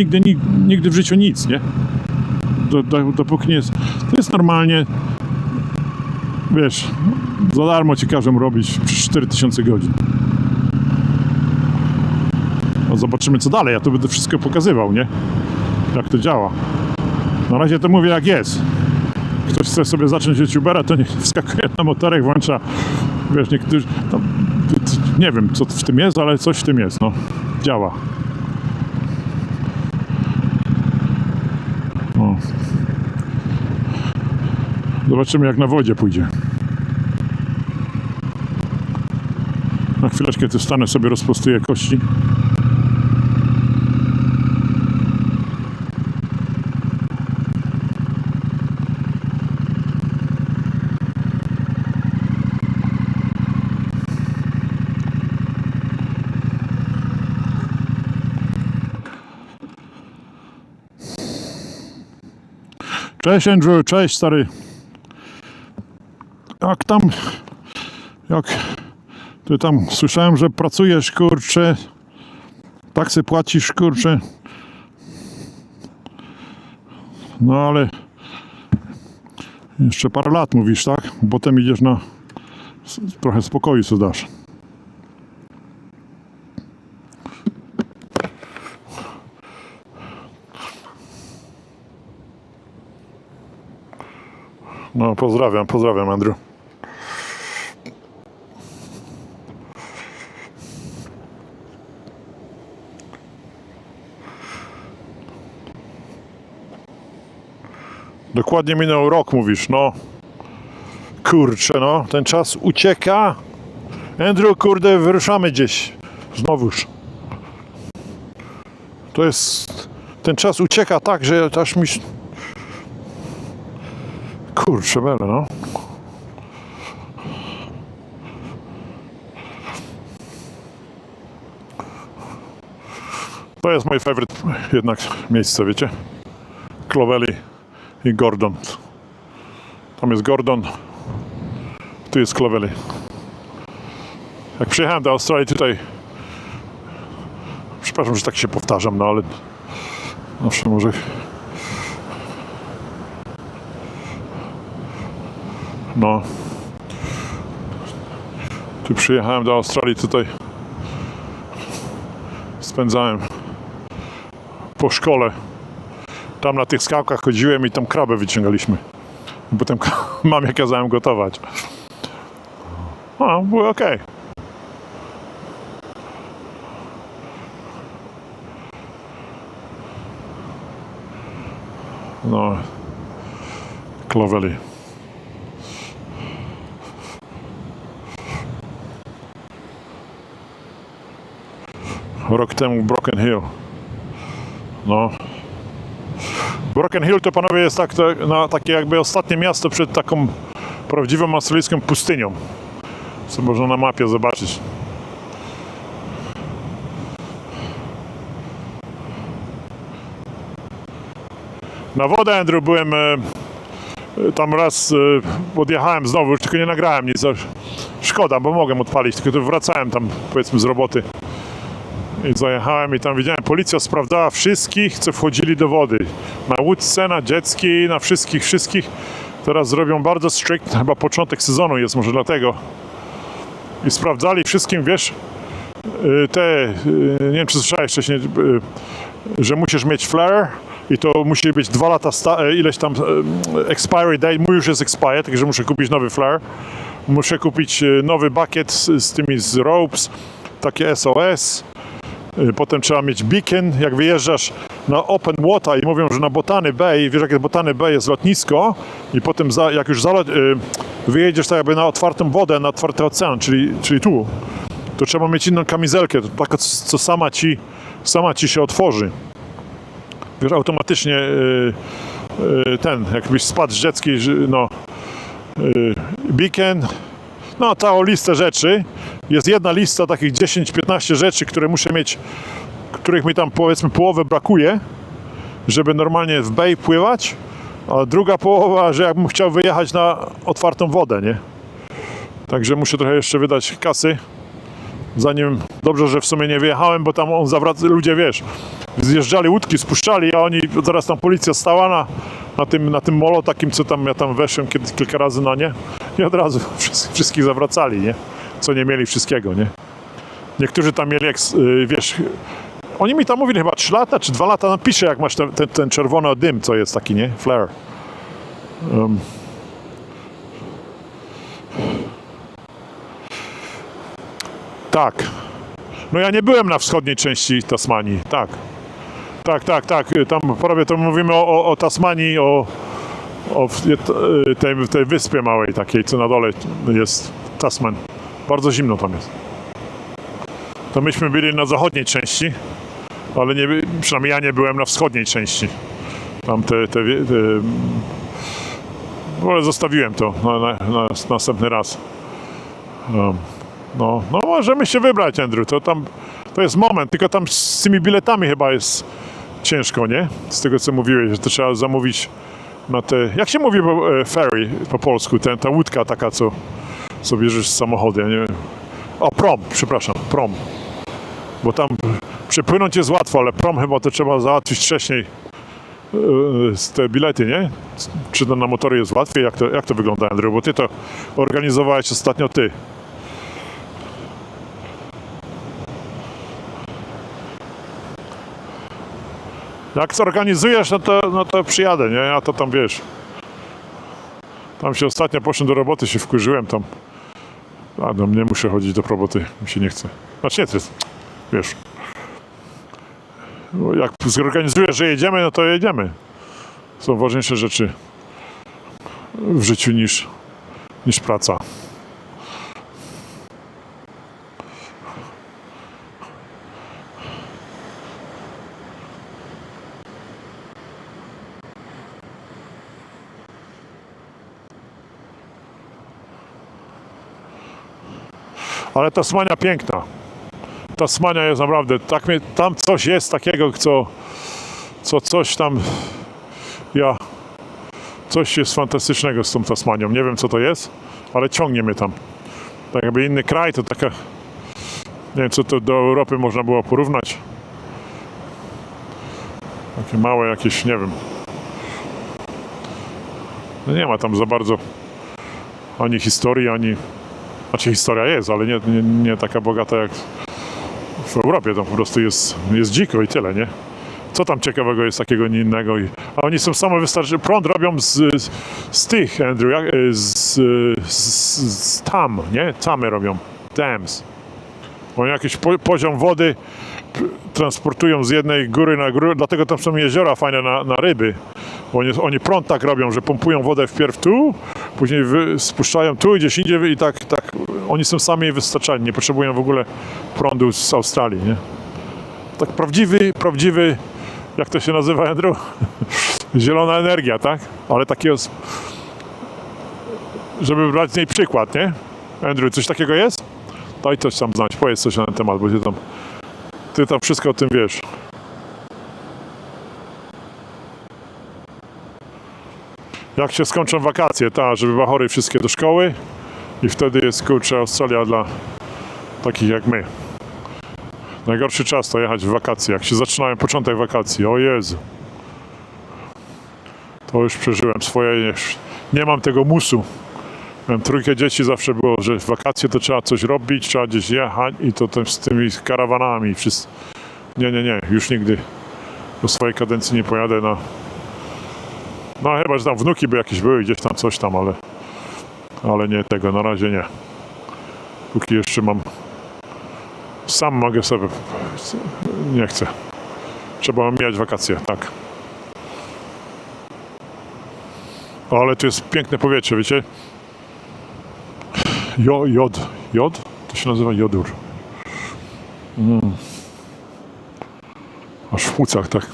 [SPEAKER 1] nigdy w życiu nic, nie. Dopóki nie jest, to jest normalnie, wiesz, za darmo ci każą robić przez 4000 godzin. No zobaczymy co dalej, ja to będę wszystko pokazywał, nie? Jak to działa. Na razie to mówię jak jest. Ktoś chce sobie zacząć youtubera, to niech wskakuje na motorek, włącza, wiesz, niektórzy, tam, nie wiem co w tym jest, ale coś w tym jest, no. Działa. No. Zobaczymy jak na wodzie pójdzie. Na chwileczkę tu stanę sobie, rozprostuję kości. Cześć Andrew, cześć stary. Jak ty tam słyszałem, że pracujesz, kurczę, taksy płacisz, kurczę. No ale jeszcze parę lat mówisz, tak? Potem idziesz na trochę spokoju, co dasz. No pozdrawiam Andrew. Dokładnie minął rok, mówisz, no. Kurczę, no, ten czas ucieka. Andrew, kurde, wyruszamy gdzieś. Znowuż. To jest... Ten czas ucieka tak, że aż mi... Kurczę, bele, no. To jest mój favorite jednak miejsce, wiecie? Clovelly i Gordon. Tam jest Gordon, tu jest Clovelly. Jak przyjechałem do Australii tutaj, przepraszam, że tak się powtarzam, no ale zawsze może... No. Tu przyjechałem do Australii, tutaj spędzałem po szkole. Tam na tych skałkach chodziłem i tam krabę wyciągaliśmy. Potem mamie kazałem gotować. No, było okej. No, Clovelly. Rok temu Broken Hill. No. Broken Hill to, panowie, jest tak, takie jakby ostatnie miasto przed taką prawdziwą australijską pustynią. Co można na mapie zobaczyć. Na wodę, Andrew, byłem tam raz, odjechałem znowu, tylko nie nagrałem nic. Szkoda, bo mogłem odpalić, tylko wracałem tam, powiedzmy, z roboty. I zajechałem i tam widziałem, policja sprawdzała wszystkich, co wchodzili do wody. Na łódce, na jetski, na wszystkich. Teraz zrobią bardzo strict, chyba początek sezonu jest, może dlatego. I sprawdzali wszystkim, wiesz, nie wiem, czy słyszałeś wcześniej, że musisz mieć flare i to musi być 2 lata, ileś tam expiry date, mój już jest expired, także muszę kupić nowy flare. Muszę kupić nowy bucket z ropes, takie SOS. Potem trzeba mieć beacon, jak wyjeżdżasz na open water i mówią, że na Botany Bay, wiesz, jakie Botany Bay jest lotnisko i potem jak już wyjedziesz tak jakby na otwartą wodę, na otwarty ocean, czyli tu, to trzeba mieć inną kamizelkę, to taka, co sama ci się otworzy. Wiesz, automatycznie jakbyś spadł z jetski, no, beacon, no, całą listę rzeczy. Jest jedna lista, takich 10-15 rzeczy, które muszę mieć, których mi tam, powiedzmy, połowę brakuje, żeby normalnie w bay pływać, a druga połowa, że jakbym chciał wyjechać na otwartą wodę, nie? Także muszę trochę jeszcze wydać kasy, zanim, dobrze, że w sumie nie wyjechałem, bo tam ludzie, wiesz, zjeżdżali łódki, spuszczali, a oni, zaraz tam policja stała na tym molo takim, co tam, ja tam weszłem kilka razy na nie i od razu wszystkich zawracali, nie? Co nie mieli wszystkiego, nie? Niektórzy tam mieli, wiesz, oni mi tam mówili chyba 3 lata czy 2 lata, napiszę, jak masz ten czerwony dym, co jest taki, nie? Flare. Tak. No ja nie byłem na wschodniej części Tasmanii, tak. Tak. Tam prawie to mówimy o Tasmanii, o tej wyspie małej takiej, co na dole jest Tasman. Bardzo zimno tam jest. To myśmy byli na zachodniej części, ale przynajmniej ja nie byłem na wschodniej części. Tam ale zostawiłem to na następny raz. No, możemy się wybrać, Andrew. To jest moment, tylko tam z tymi biletami chyba jest ciężko, nie? Z tego, co mówiłeś, że to trzeba zamówić na te... Jak się mówi ferry po polsku? Ta łódka taka, co bierzesz z samochodu, ja nie wiem. O, prom. Bo tam przepłynąć jest łatwo, ale prom chyba to trzeba załatwić wcześniej te bilety, nie? Czy to na motory jest łatwiej? Jak to wygląda, Andrew? Bo ty to organizowałeś ostatnio, ty. Jak zorganizujesz, no to przyjadę, nie? Ja to tam, wiesz. Tam się ostatnio poszedłem do roboty, się wkurzyłem tam. A no, nie muszę chodzić do roboty, mi się nie chce. Znaczy nie, to jest, wiesz. Jak zorganizujesz, że jedziemy, no to jedziemy. Są ważniejsze rzeczy. w życiu niż praca. Ale Tasmania piękna. Tasmania jest naprawdę, tam coś jest takiego, co coś tam, coś jest fantastycznego z tą Tasmanią. Nie wiem, co to jest, ale ciągnie mnie tam. Tak jakby inny kraj, to taka, nie wiem, co to do Europy można było porównać. Takie małe jakieś, nie wiem. No nie ma tam za bardzo ani historii, znaczy historia jest, ale nie taka bogata jak w Europie. Tam po prostu jest dziko i tyle, nie? Co tam ciekawego jest takiego innego? A oni są samowystarczający. Prąd robią z tych, Andrew, z tam, nie? Tamy robią. Dams. Oni jakiś poziom wody transportują z jednej góry na górę, dlatego tam są jeziora fajne na ryby. Bo oni prąd tak robią, że pompują wodę wpierw tu, później spuszczają tu, gdzieś indziej i tak oni są sami wystarczalni, nie potrzebują w ogóle prądu z Australii, nie? Tak prawdziwy, jak to się nazywa, Andrew? Zielona energia, tak? Ale takiego, żeby brać z niej przykład, nie? Andrew, coś takiego jest? Daj coś tam znać, powiedz coś na ten temat, bo ty tam wszystko o tym wiesz. Jak się skończą wakacje, żeby bachory wszystkie do szkoły i wtedy jest, kurczę, Australia dla takich jak my. Najgorszy czas to jechać w wakacje, jak się zaczynają początek wakacji, o Jezu. To już przeżyłem swoje, nie mam tego musu. Miałem 3 dzieci, zawsze było, że w wakacje to trzeba coś robić, trzeba gdzieś jechać i to z tymi karawanami. Nie, już nigdy do swojej kadencji nie pojadę no chyba, że tam wnuki by jakieś były, gdzieś tam coś tam, ale nie tego, na razie nie. Póki jeszcze sam mogę sobie, nie chcę. Trzeba mijać wakacje, tak. Ale tu jest piękne powietrze, wiecie? Jod? To się nazywa jodór. Aż w płucach, tak.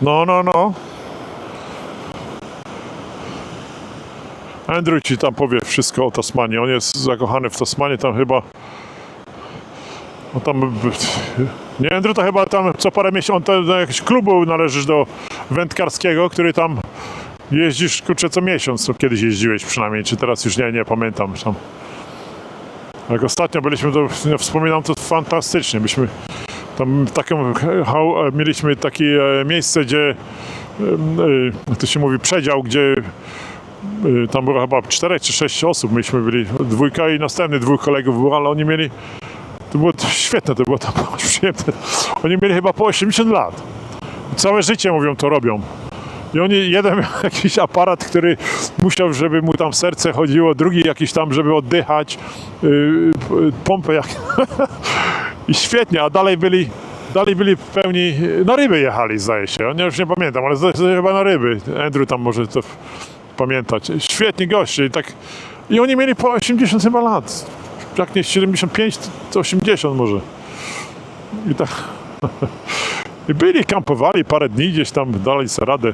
[SPEAKER 1] No. Andrew ci tam powie wszystko o Tasmanii. On jest zakochany w Tasmanii, tam chyba... Nie, Andrew to chyba tam co parę miesięcy, on do jakiegoś klubu należysz do wędkarskiego, który tam jeździsz, kurczę, co miesiąc. To kiedyś jeździłeś przynajmniej, czy teraz już nie pamiętam. Tam. Jak ostatnio byliśmy, to wspominam to fantastycznie. Myśmy tam mieliśmy takie miejsce, gdzie to się mówi przedział, gdzie tam było chyba 4 czy 6 osób. Myśmy byli 2 i następnych 2 kolegów było, ale oni mieli, to było świetne, to było tam przyjemne. Oni mieli chyba po 80 lat. Całe życie, mówią, to robią. I jeden miał jakiś aparat, który musiał, żeby mu tam serce chodziło, drugi jakiś tam, żeby oddychać, pompę jak... I świetnie, a dalej byli pełni, na ryby jechali, zdaje się. Ja już nie pamiętam, ale zdaje się chyba na ryby. Andrew tam może to pamiętać. Świetni goście. I oni mieli po 80 chyba lat. Jak nie 75, to 80 może. I tak... I byli, kampowali parę dni, gdzieś tam dali sobie radę.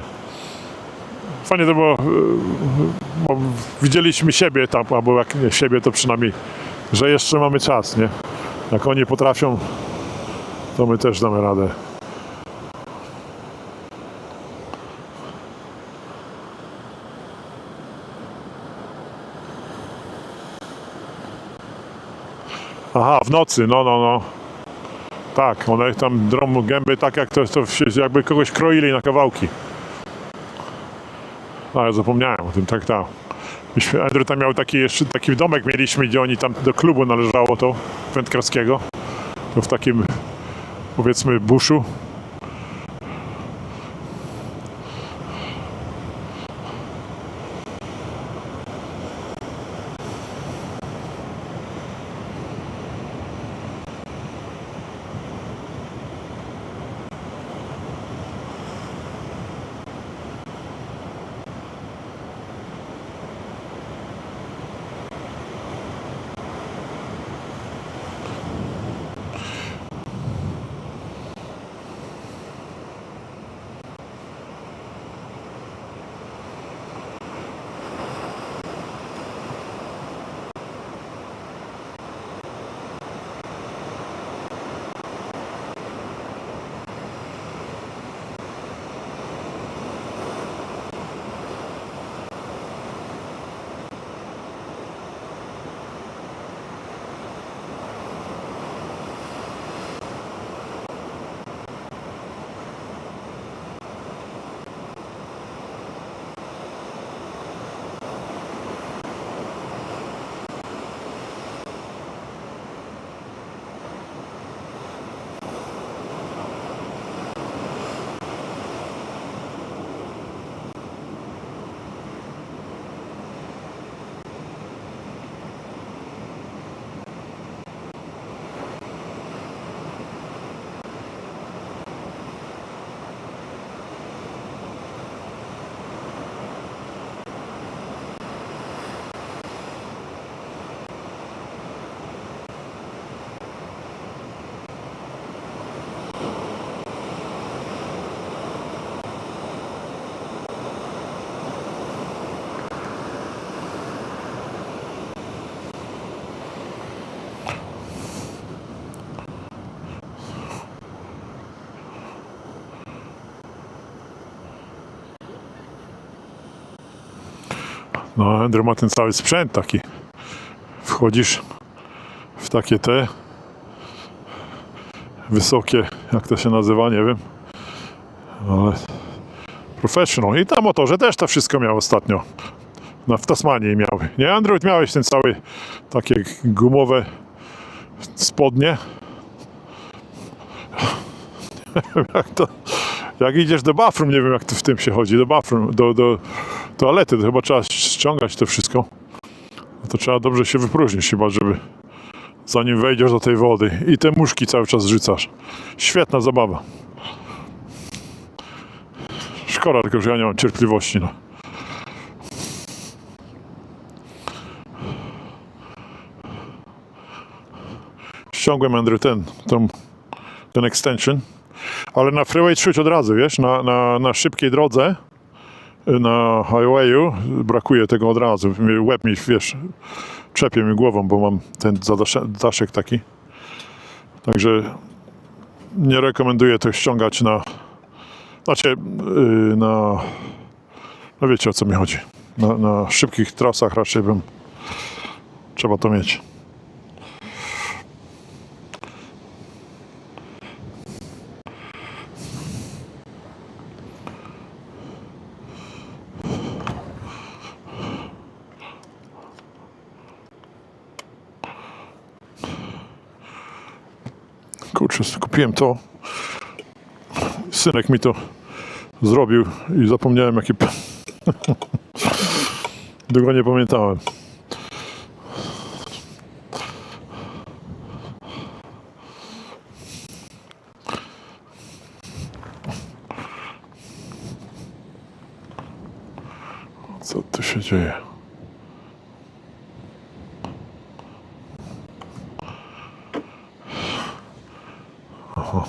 [SPEAKER 1] Fajnie to było, widzieliśmy siebie tam, albo jak nie siebie, to przynajmniej, że jeszcze mamy czas, nie? Jak oni potrafią, to my też damy radę. Aha, w nocy, no. Tak, one tam drą gęby tak, jak to jakby kogoś kroili na kawałki. No, ja zapomniałem o tym, tak. Andrew tam miał taki domek mieliśmy, gdzie oni tam do klubu należało to, wędkarskiego. To w takim, powiedzmy, buszu. No, Andrew ma ten cały sprzęt taki. Wchodzisz w takie te wysokie, jak to się nazywa, nie wiem. Ale professional. I na motorze też to wszystko miał ostatnio. No, w Tasmanii miał. Nie, Andrew, miałeś ten cały takie gumowe spodnie. Jak idziesz do bathroom, nie wiem jak to w tym się chodzi, do bathroom, do toalety, to chyba trzeba ściągać to wszystko. No to trzeba dobrze się wypróżnić chyba, żeby zanim wejdziesz do tej wody i te muszki cały czas rzucasz. Świetna zabawa. Szkoda tylko, że ja nie mam cierpliwości. No. Ściągłem, Andrew, ten extension, ale na freeway czuć od razu, wiesz, na szybkiej drodze, na highwayu brakuje tego od razu. Łeb mi, wiesz, czepie mi głową, bo mam ten daszek taki. Także nie rekomenduję to ściągać no wiecie o co mi chodzi. Na szybkich trasach raczej trzeba to mieć. Kurczę, kupiłem to. Synek mi to zrobił i zapomniałem jaki... Długo nie pamiętałem. Co tu się dzieje? Aha.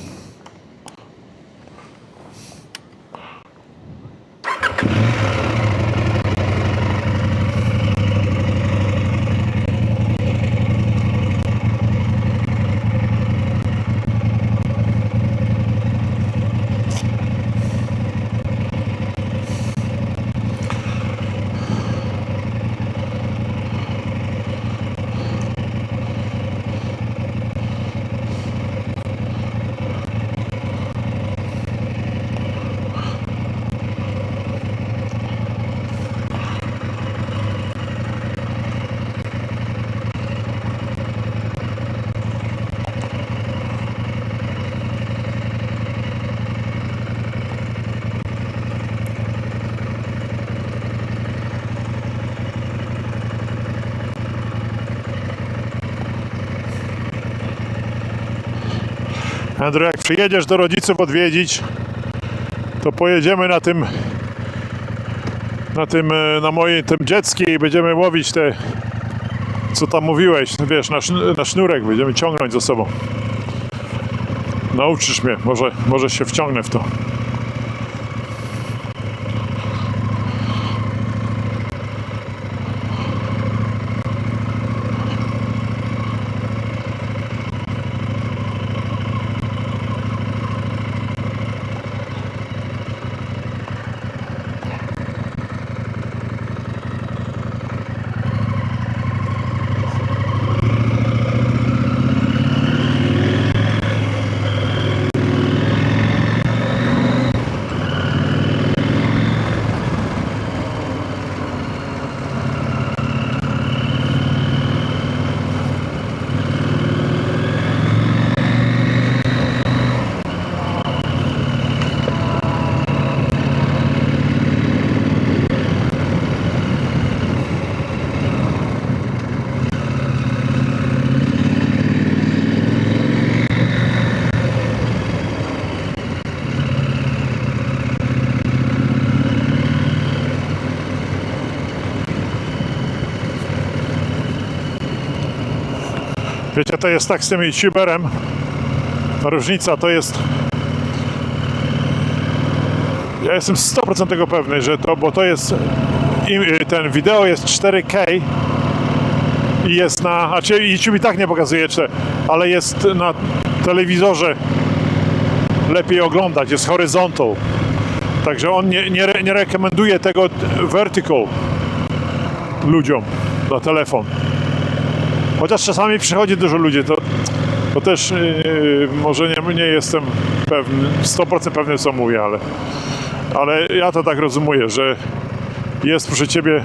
[SPEAKER 1] Andrew, jak przyjedziesz do rodziców odwiedzić, to pojedziemy na mojej tym dziecki i będziemy łowić te, co tam mówiłeś, wiesz, na sznurek będziemy ciągnąć ze sobą. Nauczysz mnie, może się wciągnę w to. Wiecie, to jest tak z tym youtuberem, ta różnica to jest, ja jestem 100% tego pewny, że bo to jest, ten wideo jest 4K i jest YouTube i tak nie pokazuje, ale jest na telewizorze lepiej oglądać, jest horizontal, także on nie rekomenduje tego vertical, ludziom na telefon. Chociaż czasami przychodzi dużo ludzi, to też może nie jestem pewny, 100% pewny co mówię, ale ja to tak rozumuję, że jest przy ciebie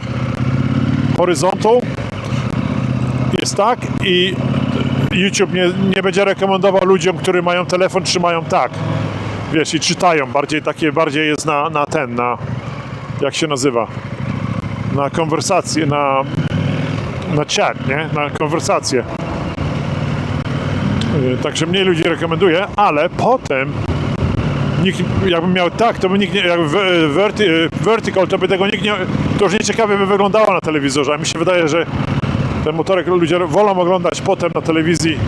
[SPEAKER 1] horyzontu, jest tak i YouTube nie będzie rekomendował ludziom, którzy mają telefon, trzymają tak, wiesz, i czytają, bardziej jest na jak się nazywa, na konwersację, na chat, nie? Na konwersację. Także mniej ludzi rekomenduje, ale potem jakbym miał tak, to by nikt nie, jak vertical, to by tego nikt nie, to już nieciekawie by wyglądało na telewizorze, a mi się wydaje, że ten motorek ludzie wolą oglądać potem na telewizji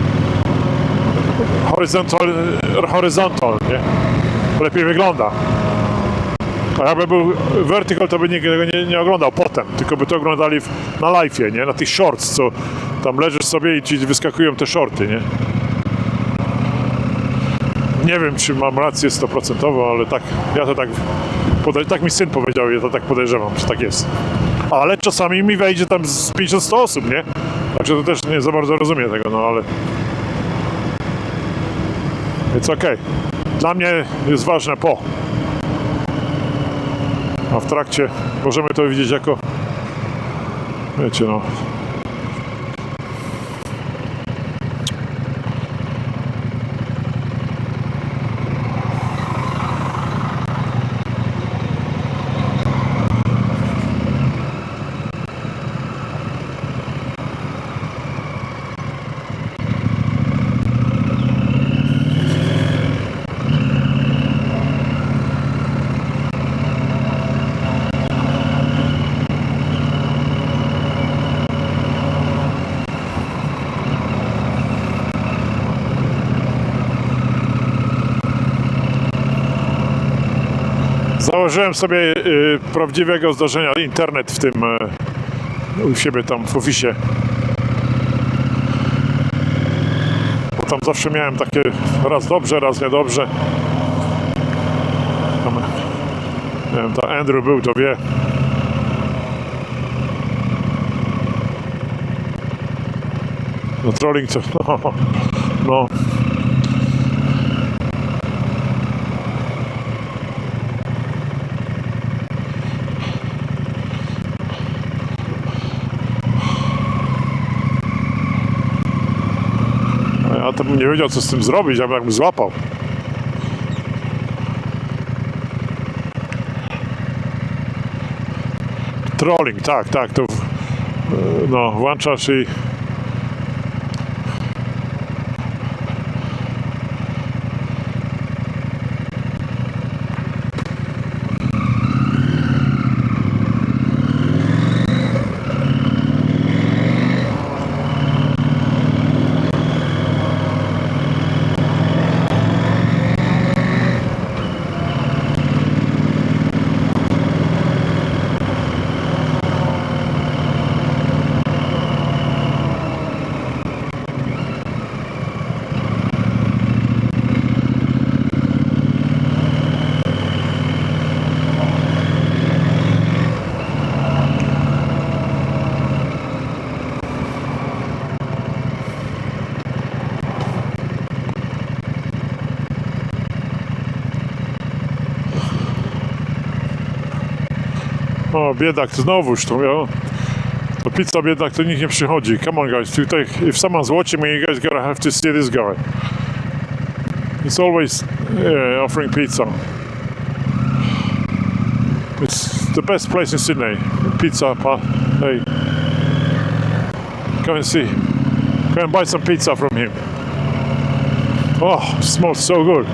[SPEAKER 1] horyzontal, nie? Lepiej wygląda. A jakby był vertical, to by nikt tego nie oglądał potem, tylko by to oglądali na live'ie, nie? Na tych shorts, co tam leżysz sobie i ci wyskakują te shorty, nie? Nie wiem, czy mam rację 100%, ale tak, ja to tak mi syn powiedział, ja to tak podejrzewam, że tak jest. Ale czasami mi wejdzie tam z 50-100 osób, nie? Także to też nie za bardzo rozumiem tego, no ale... It's okej. Dla mnie jest ważne a w trakcie możemy to widzieć jako, wiecie, no. Założyłem sobie prawdziwego zdarzenia internet w tym u siebie tam w oficie. Bo tam zawsze miałem takie raz dobrze, raz niedobrze. Tam, nie wiem, ta Andrew był, to wie. No trolling to no. Ja to bym nie wiedział, co z tym zrobić, jakbym złapał. Trolling, tak, to no, włączasz i o, biedak, znowuż to miał. To pizza biedak, to nikt nie przychodzi. Come on guys, tutaj, if someone's watching me, you guys gotta have to see this guy. He's always offering pizza. It's the best place in Sydney. Pizza, hey. Come and see. Come and buy some pizza from him. Oh, it smells so good.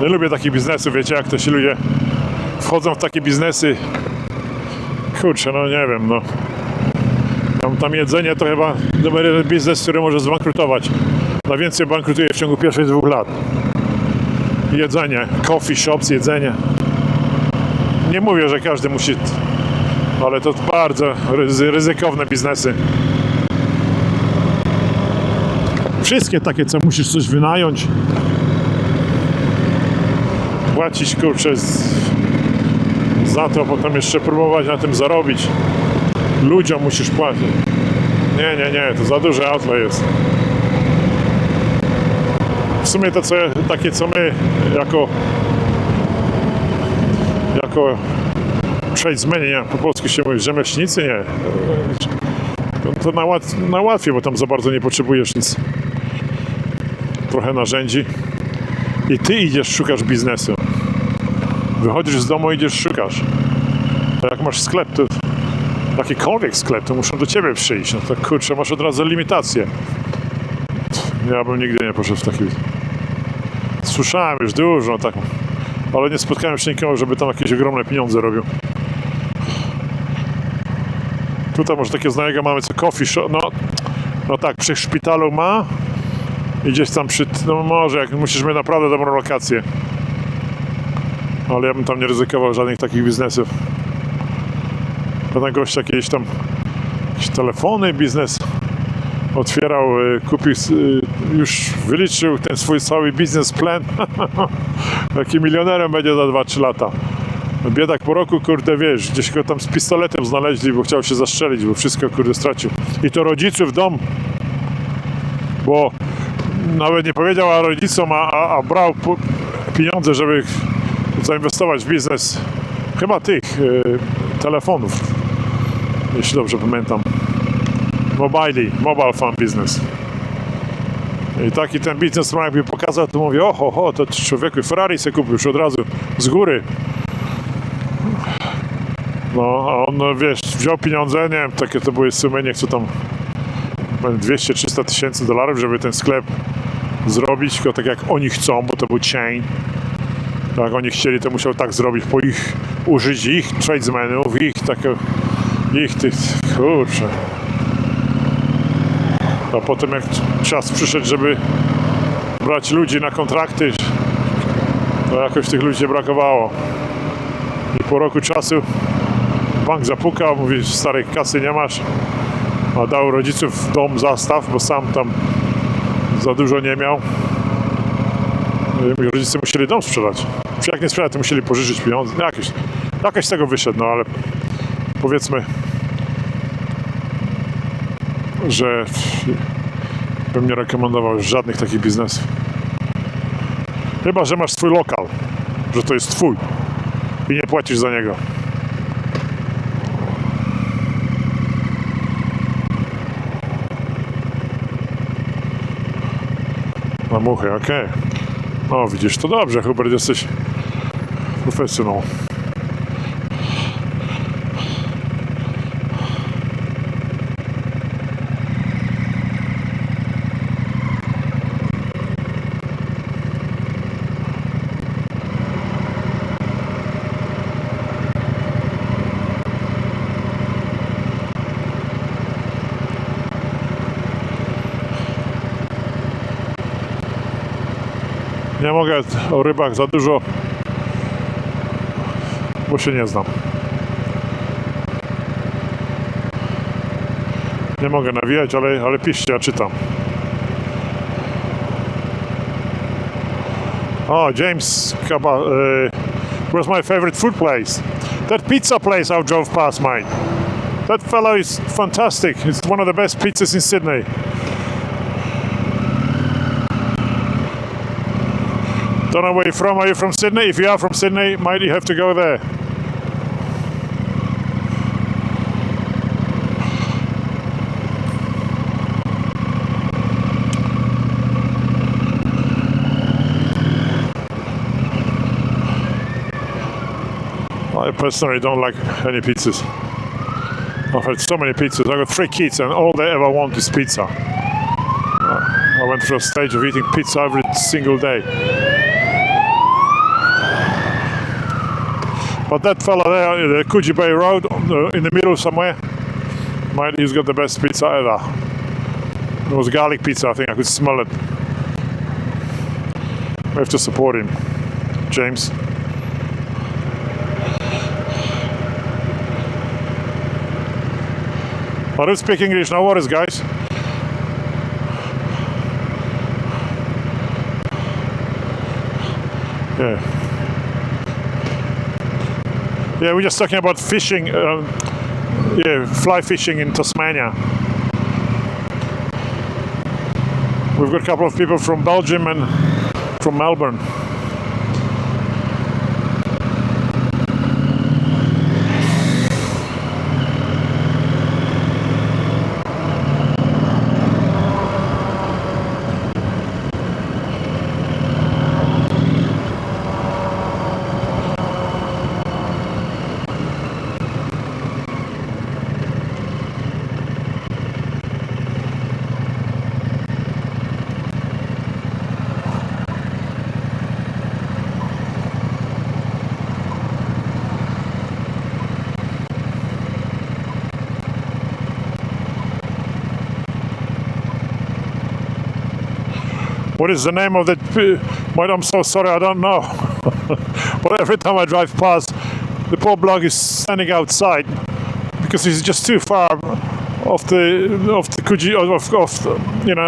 [SPEAKER 1] Nie lubię takich biznesów, wiecie, jak to się ludzie wchodzą w takie biznesy. Kurczę, no nie wiem, no. Tam jedzenie to chyba numer jeden biznes, który może zbankrutować. Najwięcej bankrutuje w ciągu pierwszych 2 lat. Jedzenie, coffee shops, jedzenie. Nie mówię, że każdy musi, ale to bardzo ryzykowne biznesy. Wszystkie takie, co musisz coś wynająć. płacić, kurczę, za to, potem jeszcze próbować na tym zarobić. Ludziom musisz płacić. Nie, to za duży outlay jest. W sumie to takie co my jako tradesmeni, nie, po polsku się mówi rzemieślnicy, nie. To najłatwiej, bo tam za bardzo nie potrzebujesz nic. Trochę narzędzi i ty idziesz, szukasz biznesu. Wychodzisz z domu, idziesz, szukasz. To jak masz sklep, to jakikolwiek sklep, to muszą do ciebie przyjść. No to kurczę, masz od razu limitację. Ja bym nigdy nie poszedł w taki... Słyszałem już dużo, tak, ale nie spotkałem jeszcze nikogo, żeby tam jakieś ogromne pieniądze robił. Tutaj może takie znajomego mamy, co coffee shop, no tak, przy szpitalu ma i gdzieś tam no może, jak musisz mieć naprawdę dobrą lokację. Ale ja bym tam nie ryzykował żadnych takich biznesów. Ten gościa kiedyś tam jakieś telefony, biznes otwierał, kupił, już wyliczył ten swój cały biznesplan. Jaki milionerem będzie za 2-3 lata. Biedak po roku, kurde, wiesz, gdzieś go tam z pistoletem znaleźli, bo chciał się zastrzelić, bo wszystko, kurde, stracił. I to rodziców dom, bo nawet nie powiedział rodzicom, a brał pieniądze, żeby zainwestować w biznes chyba tych telefonów, jeśli dobrze pamiętam. Mobile phone business. I taki ten biznesman jakby pokazał, to mówię, oho, to człowieku Ferrari sobie kupił już od razu z góry. No, a on, wiesz, wziął pieniądze, nie wiem, takie to były sumy, nie chcę tam 200-300 tysięcy dolarów, żeby ten sklep zrobić, tylko tak jak oni chcą, bo to był chain. Jak oni chcieli, to musiał tak zrobić, użyć ich tradesmenów, ich tych, kurczę. A potem jak czas przyszedł, żeby brać ludzi na kontrakty, to jakoś tych ludzi brakowało. I po roku czasu bank zapukał, mówi, że starej kasy nie masz, a dał rodziców dom zastaw, bo sam tam za dużo nie miał. I rodzice musieli dom sprzedać. Jak nie sprzedać, to musieli pożyczyć pieniądze. Jakoś z tego wyszedł, no ale powiedzmy, że bym nie rekomendował żadnych takich biznesów. Chyba że masz swój lokal, że to jest twój i nie płacisz za niego. Na muchy, okej. O, widzisz, to dobrze, Hubert, jesteś profesjonal. Nie mogę o rybach za dużo, bo się nie znam. Nie mogę nawijać, ale piszcie, ja czytam. Oh, James, where's my favorite food place? That pizza place I drove past, mate. That fellow is fantastic. It's one of the best pizzas in Sydney. Don't know where you're from. Are you from Sydney? If you are from Sydney, might you have to go there. I personally don't like any pizzas. I've had so many pizzas. I've got 3 kids and all they ever want is pizza. I went through a stage of eating pizza every single day. But that fella there, the Coogee Bay Road, in the middle somewhere, he's got the best pizza ever. It was garlic pizza, I think I could smell it. We have to support him, James. I don't speak English, no worries, guys. Yeah. Yeah, we're just talking about fishing, fly fishing in Tasmania. We've got a couple of people from Belgium and from Melbourne. What is the name of that? Mate, I'm so sorry, I don't know. But every time I drive past, the poor bloke is standing outside because he's just too far off the Coogee,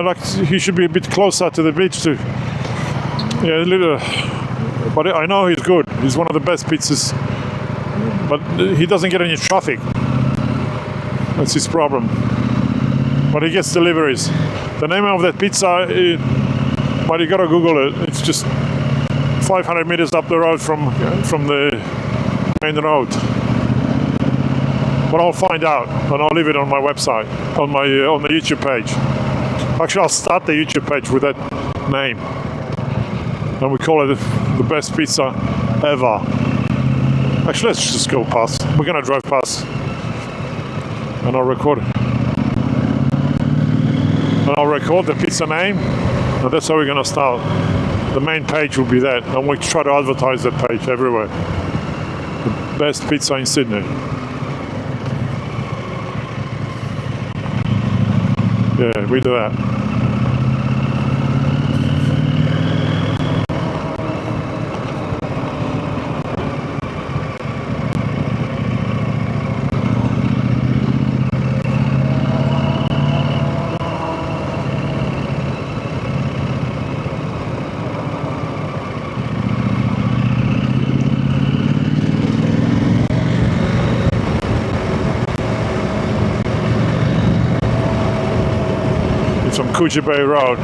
[SPEAKER 1] like he should be a bit closer to the beach too. Yeah, a little. But I know he's good. He's one of the best pizzas, but he doesn't get any traffic. That's his problem. But he gets deliveries. The name of that pizza. But you gotta Google it. It's just 500 meters up the road from the main road. But I'll find out and I'll leave it on my website, on the YouTube page. Actually, I'll start the YouTube page with that name, and we call it the best pizza ever. Actually, let's just go past. We're gonna drive past, and I'll record it. And I'll record the pizza name. And that's how we're going to start. The main page will be that, and we try to advertise that page everywhere. The best pizza in Sydney. Yeah, we do that. From Coogee Bay Road.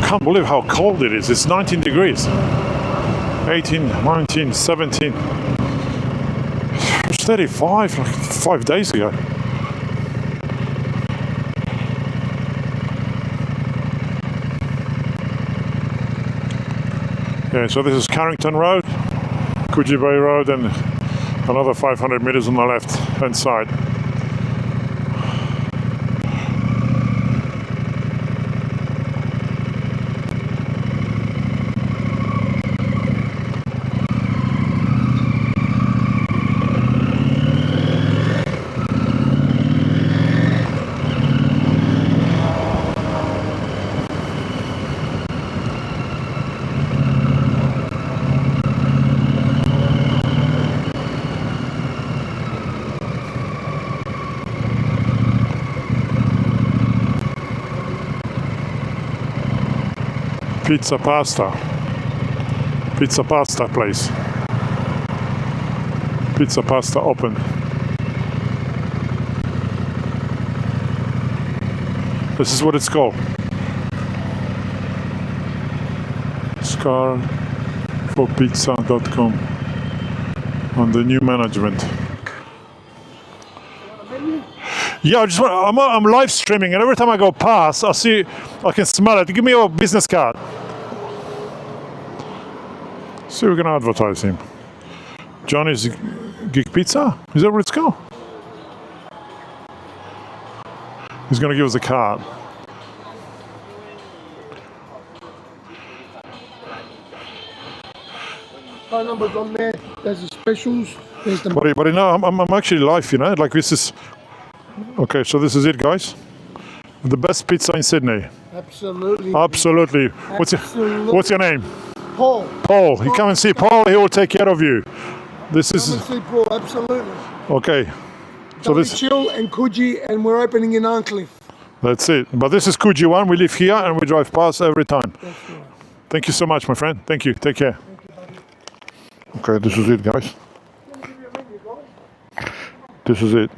[SPEAKER 1] Can't believe how cold it is. It's 19 degrees. 18, 19, 17. It was 35 like 5 days ago. Yeah, so this is Carrington Road, Coogee Bay Road, and another 500 meters on the left hand side. Pizza pasta place. Pizza pasta open. This is what it's called. scarforpizza.com on the new management. Yeah, I'm live streaming, and every time I go past, I can smell it. Give me your business card. So we're gonna advertise him. Johnny's Geek Pizza? Is that what it's called? He's gonna give us a card.
[SPEAKER 2] Phone number's on there. There's the specials. There's the.
[SPEAKER 1] But no, I'm actually live, you know. Like this is. Okay, so this is it, guys. The best pizza in Sydney.
[SPEAKER 2] Absolutely.
[SPEAKER 1] Absolutely.
[SPEAKER 2] Absolutely.
[SPEAKER 1] What's your name?
[SPEAKER 2] Paul.
[SPEAKER 1] Paul. You come and see Paul. He will take care of you. This
[SPEAKER 2] Come
[SPEAKER 1] is
[SPEAKER 2] and see Paul. Absolutely.
[SPEAKER 1] okay. So this
[SPEAKER 2] Chill and Coogee, and we're opening in Arncliffe.
[SPEAKER 1] that's it. But this is Coogee 1. We live here and we drive past every time.
[SPEAKER 2] That's right.
[SPEAKER 1] Thank you so much, my friend. Thank you. Take care. Okay, this is it, guys. This is it.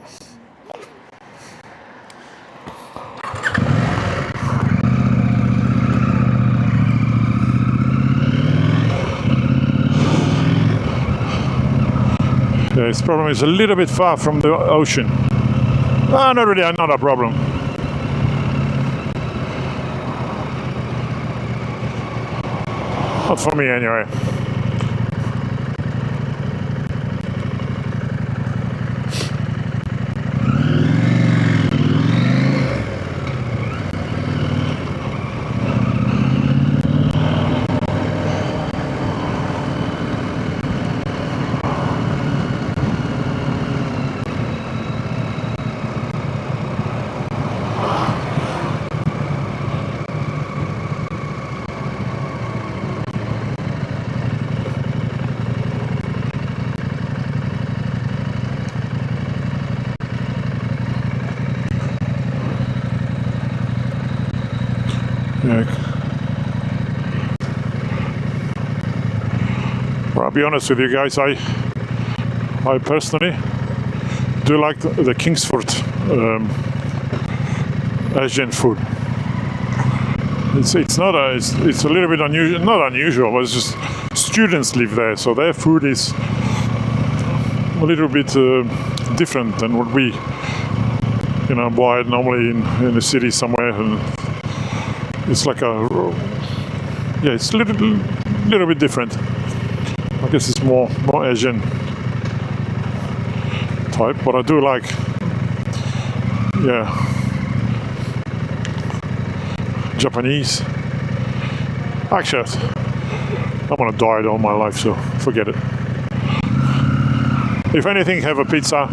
[SPEAKER 1] Yeah, his problem is a little bit far from the ocean. Not really, not a problem. Not for me, anyway. Yeah. Well, I'll be honest with you guys, I personally do like the Kingsford Asian food. It's a little bit unusual, not unusual, but it's just students live there, so their food is a little bit different than what we buy normally in the city somewhere. And it's like it's a little bit different. I guess it's more Asian type, but I do like, Japanese. Actually, I'm on a diet all my life, so forget it. If anything, have a pizza.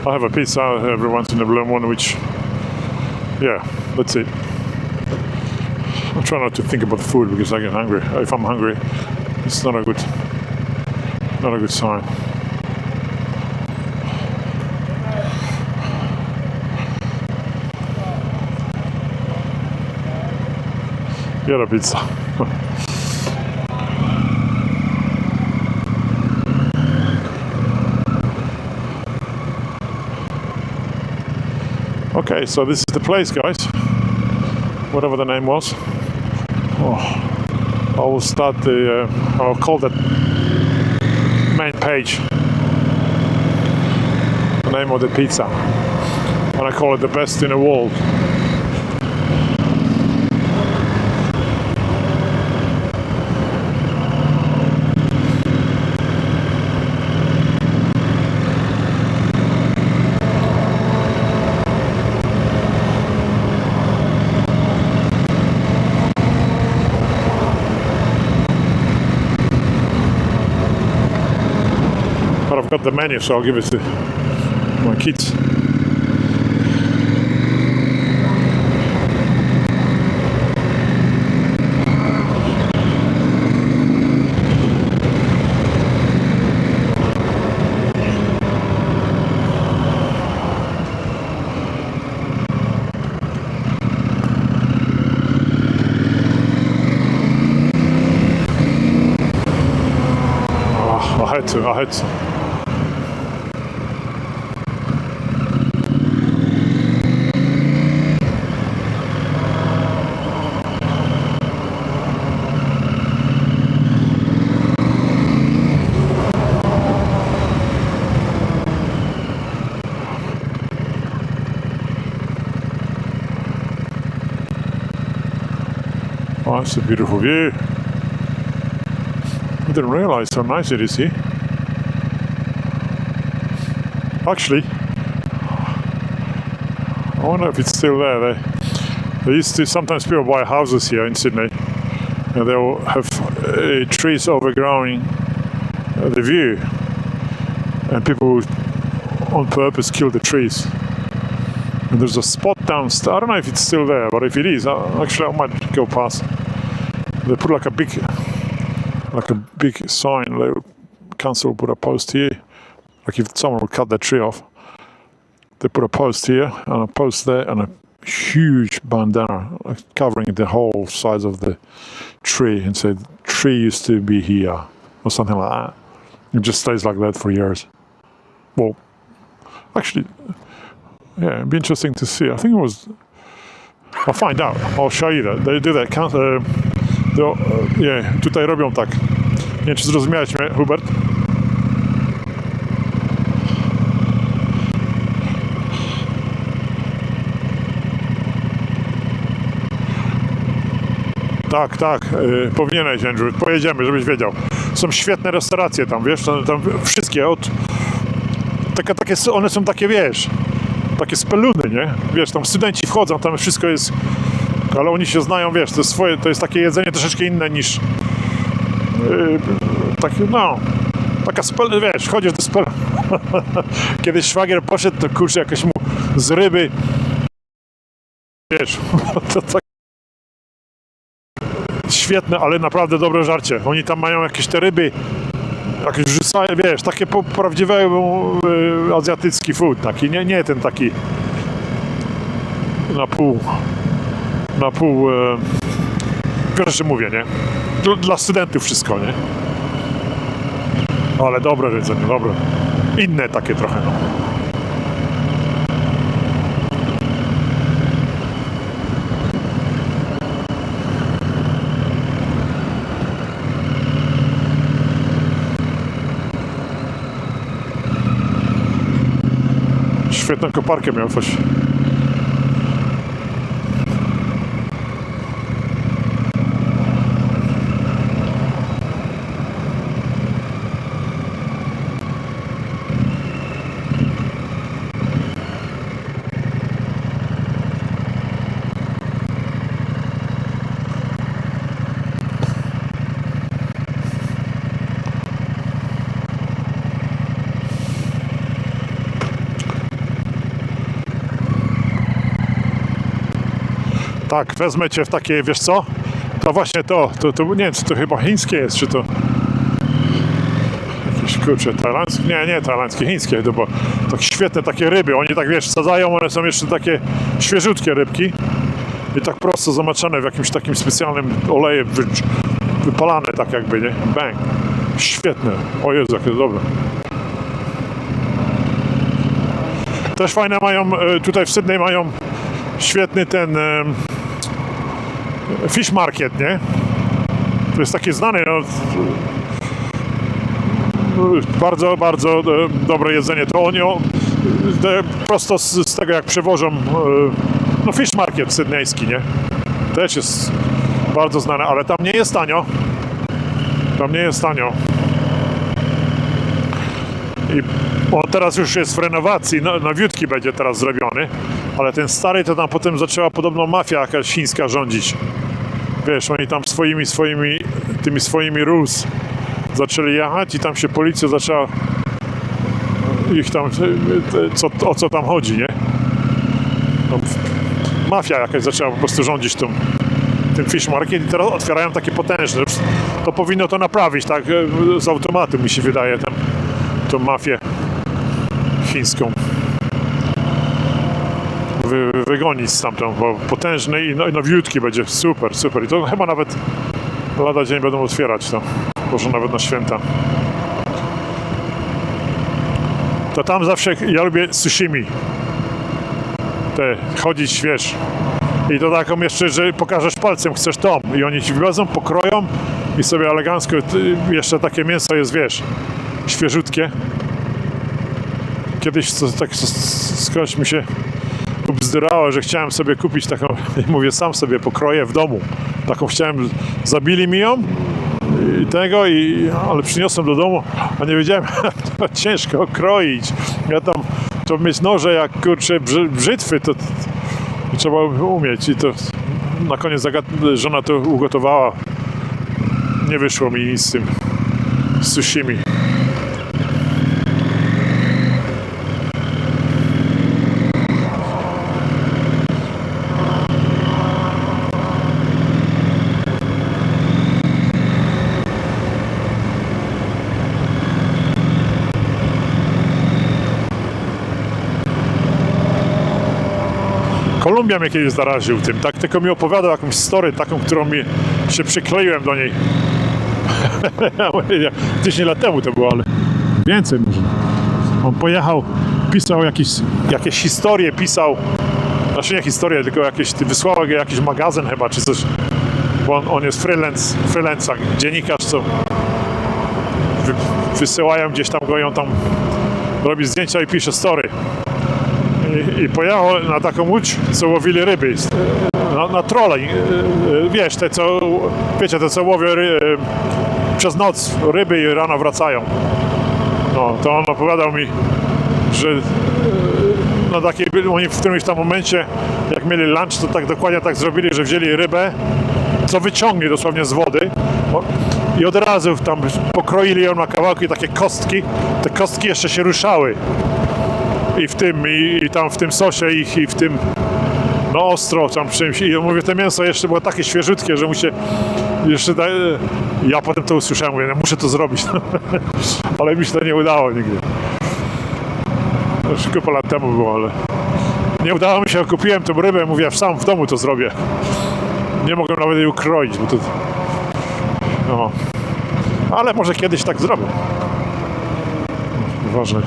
[SPEAKER 1] I have a pizza every once in a blue moon, which, that's it. I try not to think about food because I get hungry. If I'm hungry, it's not a good sign. Get a pizza. Okay, so this is the place, guys. Whatever the name was. I will start I'll call that main page the name of the pizza. And I call it the best in the world. But I've got the menu, so I'll give it to my kids. I had to. Oh, that's a beautiful view. I didn't realize how nice it is here. Actually, I wonder if it's still there. They used to, sometimes people buy houses here in Sydney and they'll have trees overgrowing the view, and people on purpose kill the trees. There's a spot downstairs. I don't know if it's still there, but if it is, actually I might go past. They put like a big sign. They council put a post here. Like if someone would cut the tree off, they put a post here and a post there and a huge bandana like covering the whole size of the tree and said, "Tree used to be here," or something like that. It just stays like that for years. Well, actually, yeah, it'd be interesting to see. I think it was. I'll find out. I'll show you that. They do that. Nie, tutaj robią tak. Nie wiem, czy zrozumiałeś mnie, Hubert? Tak, powinieneś, Andrew. Pojedziemy, żebyś wiedział. Są świetne restauracje tam, wiesz, tam wszystkie one są takie, wiesz, takie speluny, nie? Wiesz, tam studenci wchodzą, tam wszystko jest, ale oni się znają, wiesz, to jest takie jedzenie troszeczkę inne niż takie, no, taka wiesz, chodzisz do Kiedyś szwagier poszedł, to kurczę, jakoś mu z ryby, wiesz, to tak świetne, ale naprawdę dobre żarcie. Oni tam mają jakieś te ryby, jakieś wrzucają, wiesz, takie prawdziwe azjatycki food, taki, nie ten taki na pół wiesz, że mówię, nie? Dla studentów wszystko, nie? Ale dobre jedzenie, dobre. Inne takie trochę, no. Świetną koparkę miał coś. Tak, wezmę cię w takie, wiesz co? To właśnie to nie wiem, czy to chyba chińskie jest, czy to jakieś, kurczę, tajlandzkie? Nie tajlandzkie, chińskie, to bo tak świetne takie ryby, oni tak, wiesz, sadzają, one są jeszcze takie świeżutkie rybki i tak prosto zamaczane w jakimś takim specjalnym oleju, wypalane tak jakby, nie? Bang. Świetne. O Jezu, jakie dobre. Też fajne mają, tutaj w Sydney mają świetny ten fish market, nie? To jest taki znany, no, bardzo, bardzo dobre jedzenie. To oni prosto z tego jak przewożą, no fish market sydnejski, nie? Też jest bardzo znany, ale tam nie jest tanio. Tam nie jest tanio. I on teraz już jest w renowacji, nowiutki będzie teraz zrobiony, ale ten stary to tam potem zaczęła podobno mafia jakaś chińska rządzić. Wiesz, oni tam tymi swoimi rules zaczęli jechać i tam się policja zaczęła ich tam, o co tam chodzi, nie? No, mafia jakaś zaczęła po prostu rządzić tym fish market i teraz otwierają takie potężne. To powinno to naprawić, tak, z automatu mi się wydaje, tą mafię chińską wygonić stamtąd, bo potężny i nowiutki będzie, super i to chyba nawet lada dzień będą otwierać to, może nawet na święta. To tam zawsze, ja lubię sushimi, chodzić, wiesz, i to taką jeszcze, że pokażesz palcem, chcesz tą i oni ci wywadzą, pokroją i sobie elegancko, jeszcze takie mięso jest, wiesz, świeżutkie. Kiedyś tak skądś mi się bzdyrało, że chciałem sobie kupić taką, mówię, sam sobie pokroję w domu. Taką chciałem, zabili mi ją ale przyniosłem do domu, a nie wiedziałem, to ciężko kroić. Ja tam, to mieć noże jak, kurczę, brzytwy, to trzeba umieć i to na koniec żona to ugotowała. Nie wyszło mi nic z tym sushimi. Kolumbia mnie kiedyś zaraził tym, tak? Tylko mi opowiadał jakąś story taką, którą mi się przykleiłem do niej. 10 lat temu to było, ale więcej może. On pojechał, pisał jakieś historie, pisał, znaczy nie historie, tylko wysłał go jakiś magazyn chyba, czy coś, bo on jest freelance, dziennikarz, co wysyłają gdzieś tam, go i on tam robi zdjęcia i pisze story. I pojechał na taką łódź, co łowili ryby, na trole, wiesz, te co łowią przez noc ryby i rano wracają. No, to on opowiadał mi, że oni w którymś tam momencie, jak mieli lunch, to tak dokładnie tak zrobili, że wzięli rybę, co wyciągli dosłownie z wody i od razu tam pokroili ją na kawałki, takie kostki, te kostki jeszcze się ruszały i tam w tym sosie i w tym ostro tam czymś i mówię, to mięso jeszcze było takie świeżutkie, że mu się jeszcze ja potem to usłyszałem, mówię, muszę to zrobić, ale mi się to nie udało nigdy. Już kilka lat temu było, ale nie udało mi się, kupiłem tę rybę, mówię, sam w domu to zrobię. Nie mogłem nawet jej ukroić, bo to... No. Ale może kiedyś tak zrobię. Ważne.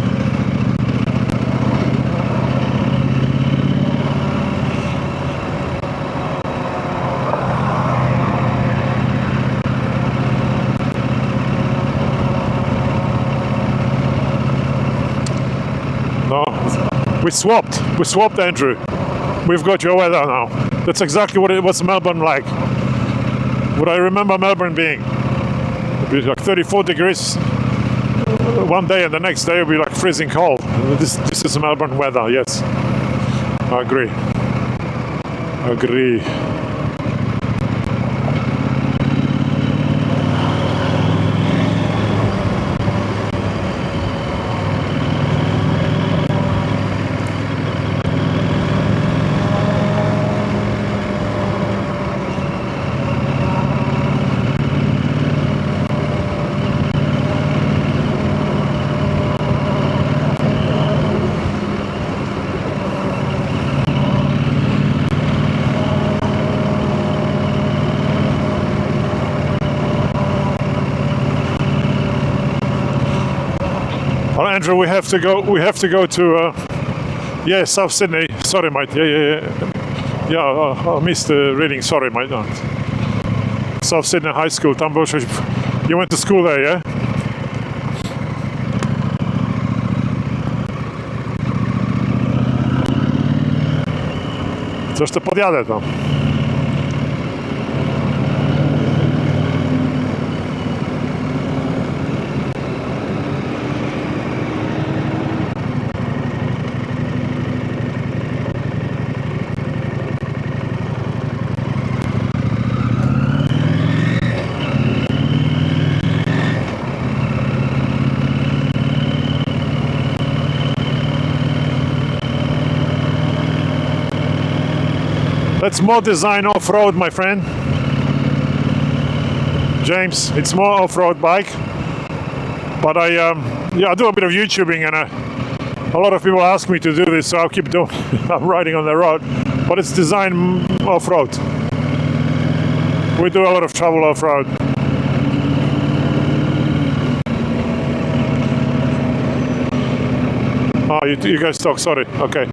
[SPEAKER 1] No, we swapped, Andrew. We've got your weather now. That's exactly what's Melbourne like. What I remember Melbourne being. It'd be like 34 degrees one day, and the next day it'll be like freezing cold. This is Melbourne weather. Yes, I agree. Well, Andrew, we have to go to South Sydney. Sorry, mate. I missed the reading. Sorry, mate. No. South Sydney High School. Tam było coś. You went to school there, yeah? Coś to podjadę tam. That's more design off-road, my friend. James, it's more off-road bike. But I do a bit of YouTubing, and a lot of people ask me to do this, so I'll keep doing. I'm riding on the road, but it's designed off-road. We do a lot of travel off-road. Oh, you guys talk. Sorry. Okay.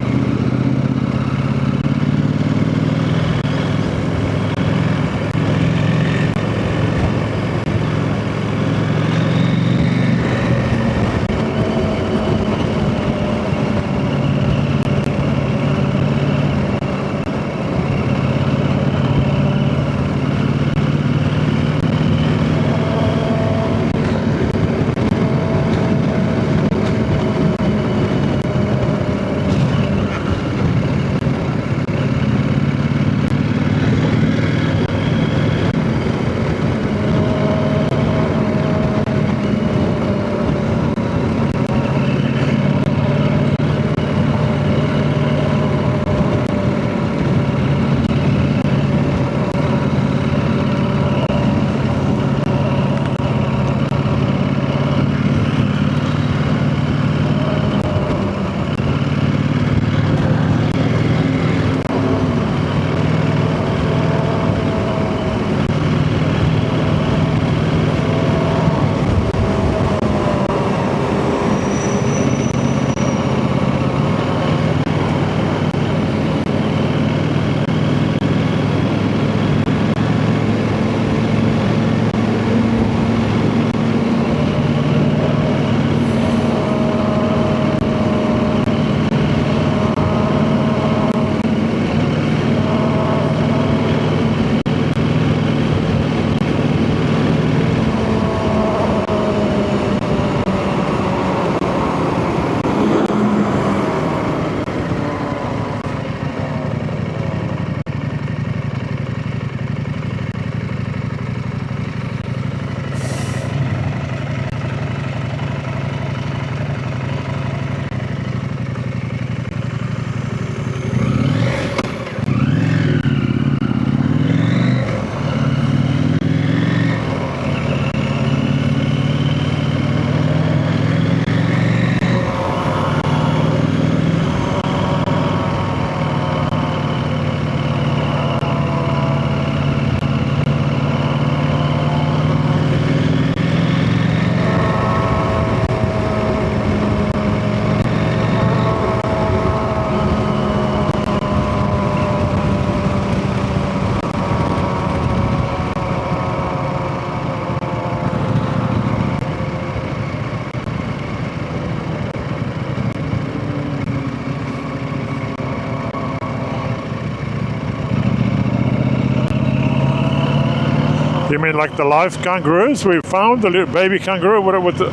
[SPEAKER 1] mean like the live kangaroos we found, the little baby kangaroo, what the,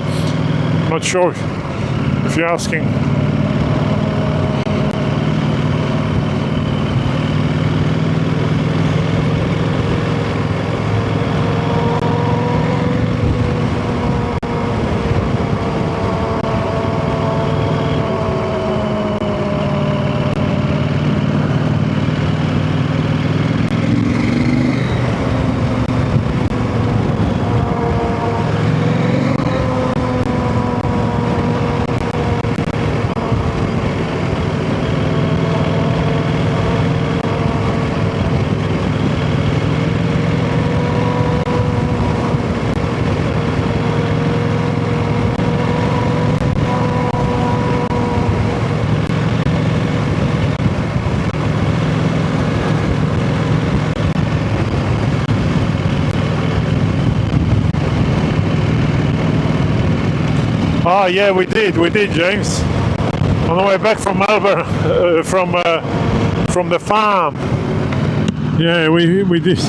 [SPEAKER 1] not sure if you're asking. Oh yeah, we did, James. On the way back from Melbourne, from the farm. Yeah, we did.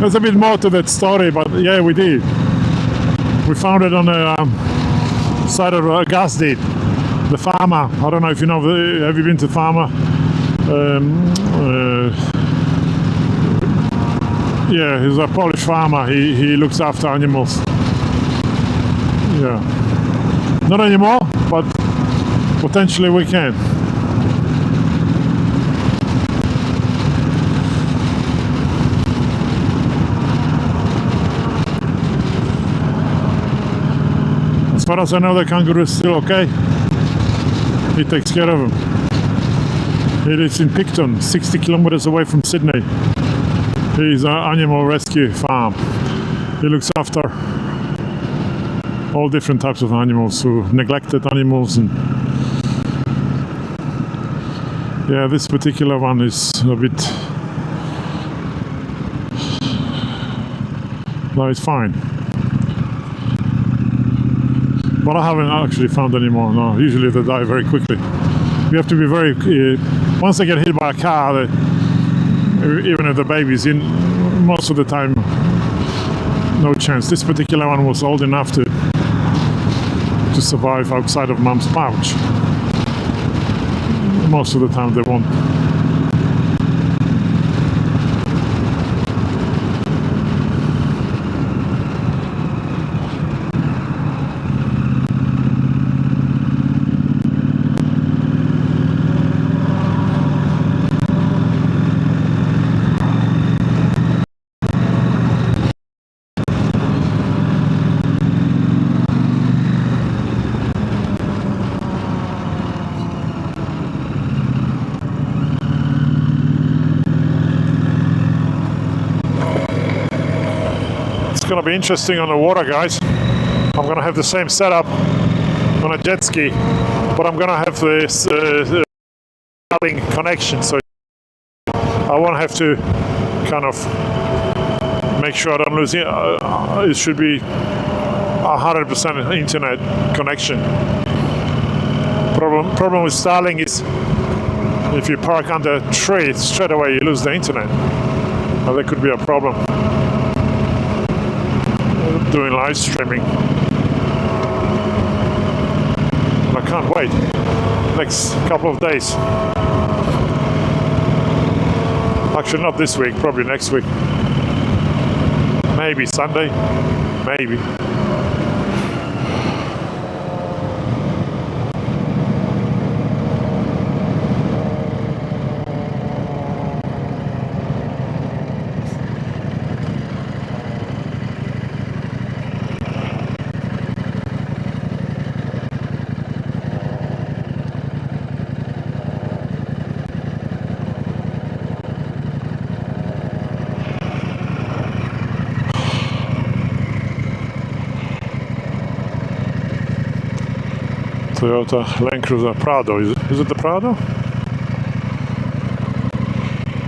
[SPEAKER 1] There's a bit more to that story, but yeah, we did. We found it on the side of a gas deed. The farmer. I don't know if you know. Have you been to farmer? Yeah, he's a Polish farmer. He looks after animals. Yeah. Not anymore, but potentially we can. As far as I know, the kangaroo is still okay. He takes care of him. He lives in Picton, 60 kilometers away from Sydney. He's an animal rescue farm. He looks after all different types of animals, so neglected animals, and yeah, this particular one is a bit. No, it's fine. But I haven't actually found any more. No, usually they die very quickly. You have to be very. Once they get hit by a car, even if the baby's in, most of the time, no chance. This particular one was old enough to survive outside of mom's pouch. Most of the time they won't. It's going to be interesting on the water, guys. I'm going to have the same setup on a jet ski, but I'm going to have this connection, so I won't have to kind of make sure I don't lose it. It should be 100% internet connection. Problem with Starlink is if you park under a tree, straight away you lose the internet. Well, that could be a problem. Doing live streaming. And I can't wait. Next couple of days. Actually, not this week, probably next week. Maybe Sunday. Maybe. Toyota Land Cruiser Prado. Is it the Prado?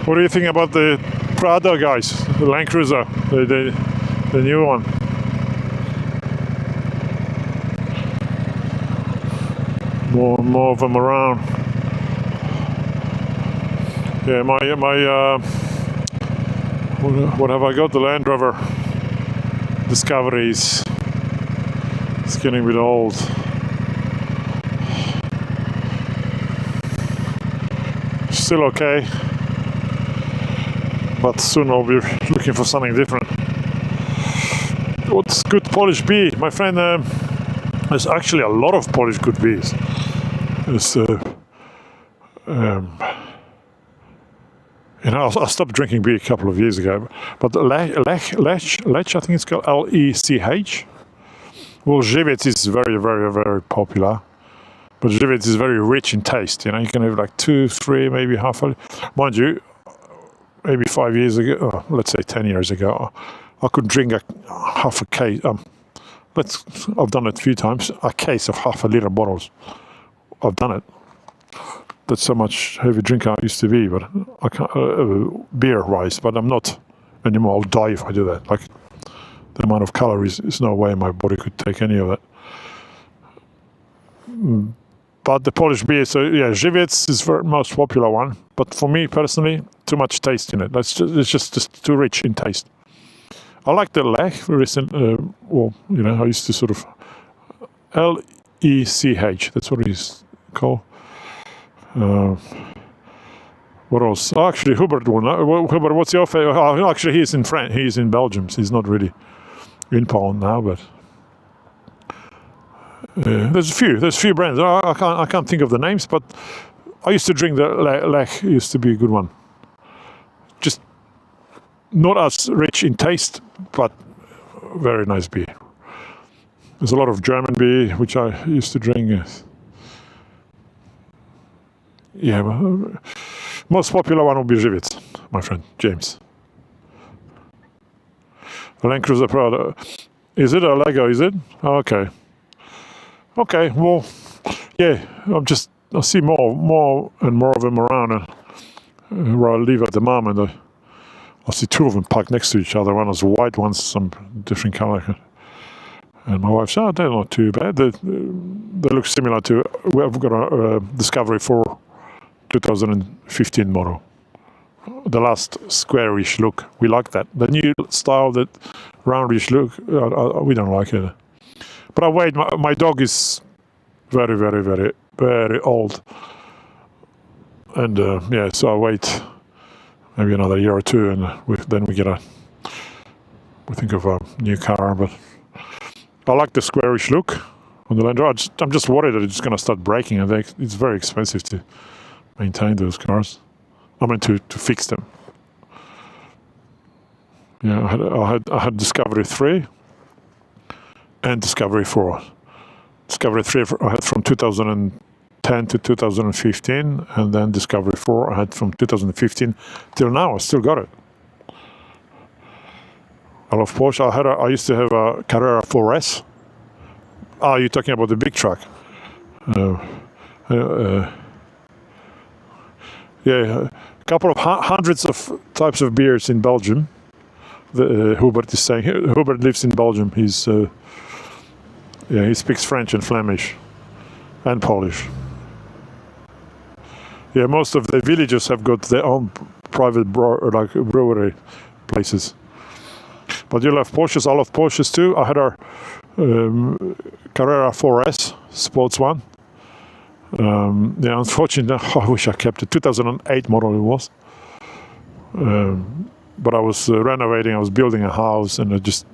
[SPEAKER 1] What do you think about the Prado, guys? The Land Cruiser, the new one. More of them around. Yeah, my What have I got? The Land Rover Discovery is getting a bit old. Still okay, but soon I'll be looking for something different. What's good Polish beer? My friend, there's actually a lot of Polish good beers. There's, I stopped drinking beer a couple of years ago, but Lech, I think it's called Lech. Well, Żywiec is very, very, very popular. But Żywiec is very rich in taste. You can have like 2, 3, maybe half a. Mind you, maybe 5 years ago, let's say 10 years ago, I could drink half a case. I've done it a few times. A case of half a liter bottles. I've done it. That's how much heavy drinker I used to be, but I can't beer-wise. But I'm not anymore. I'll die if I do that. Like the amount of calories, there's no way my body could take any of that. But the Polish beer, so yeah, Żywiec is the most popular one. But for me personally, too much taste in it. It's just too rich in taste. I like the Lech recent. I used to sort of Lech. That's what it's called. What else? Oh, actually, Hubert one. Hubert, what's your favorite? Oh, actually, he's in France. He's in Belgium. So he's not really in Poland now, but. There's a few brands. I can't think of the names, but I used to drink the Lech. Used to be a good one. Just not as rich in taste, but very nice beer. There's a lot of German beer which I used to drink. Yeah, most popular one will be Żywiec, my friend James. Land Cruiser Pro. Is it a Lego? Is it? Oh, okay. Okay, well, yeah, I see more and more of them around where I live at the moment. I see 2 of them parked next to each other. One is white, one's some different color. And my wife said, they're not too bad. They look similar to, we've got a Discovery 4 2015 model. The last squarish look, we like that. The new style, that roundish look, we don't like it. But I wait. My dog is very, very, very, very old, and so I wait maybe another year or 2, and then we think of a new car. But I like the squarish look on the Land Rover. I'm just worried that it's going to start breaking, and it's very expensive to maintain those cars. I mean, to fix them. Yeah, I had Discovery 3. And Discovery 4. Discovery 3 I had from 2010 to 2015, and then Discovery 4 I had from 2015 till now. I still got it. I love Porsche. I used to have a Carrera 4S. You're talking about the big truck. A couple of hundreds of types of beers in Belgium. Hubert is saying. Hubert lives in Belgium. He speaks French and Flemish and Polish. Yeah, most of the villages have got their own private brewery places. But you love Porsches. I love Porsches too. I had our Carrera 4S sports one. Unfortunately, I wish I kept it. 2008 model it was. But I was renovating. I was building a house, and it just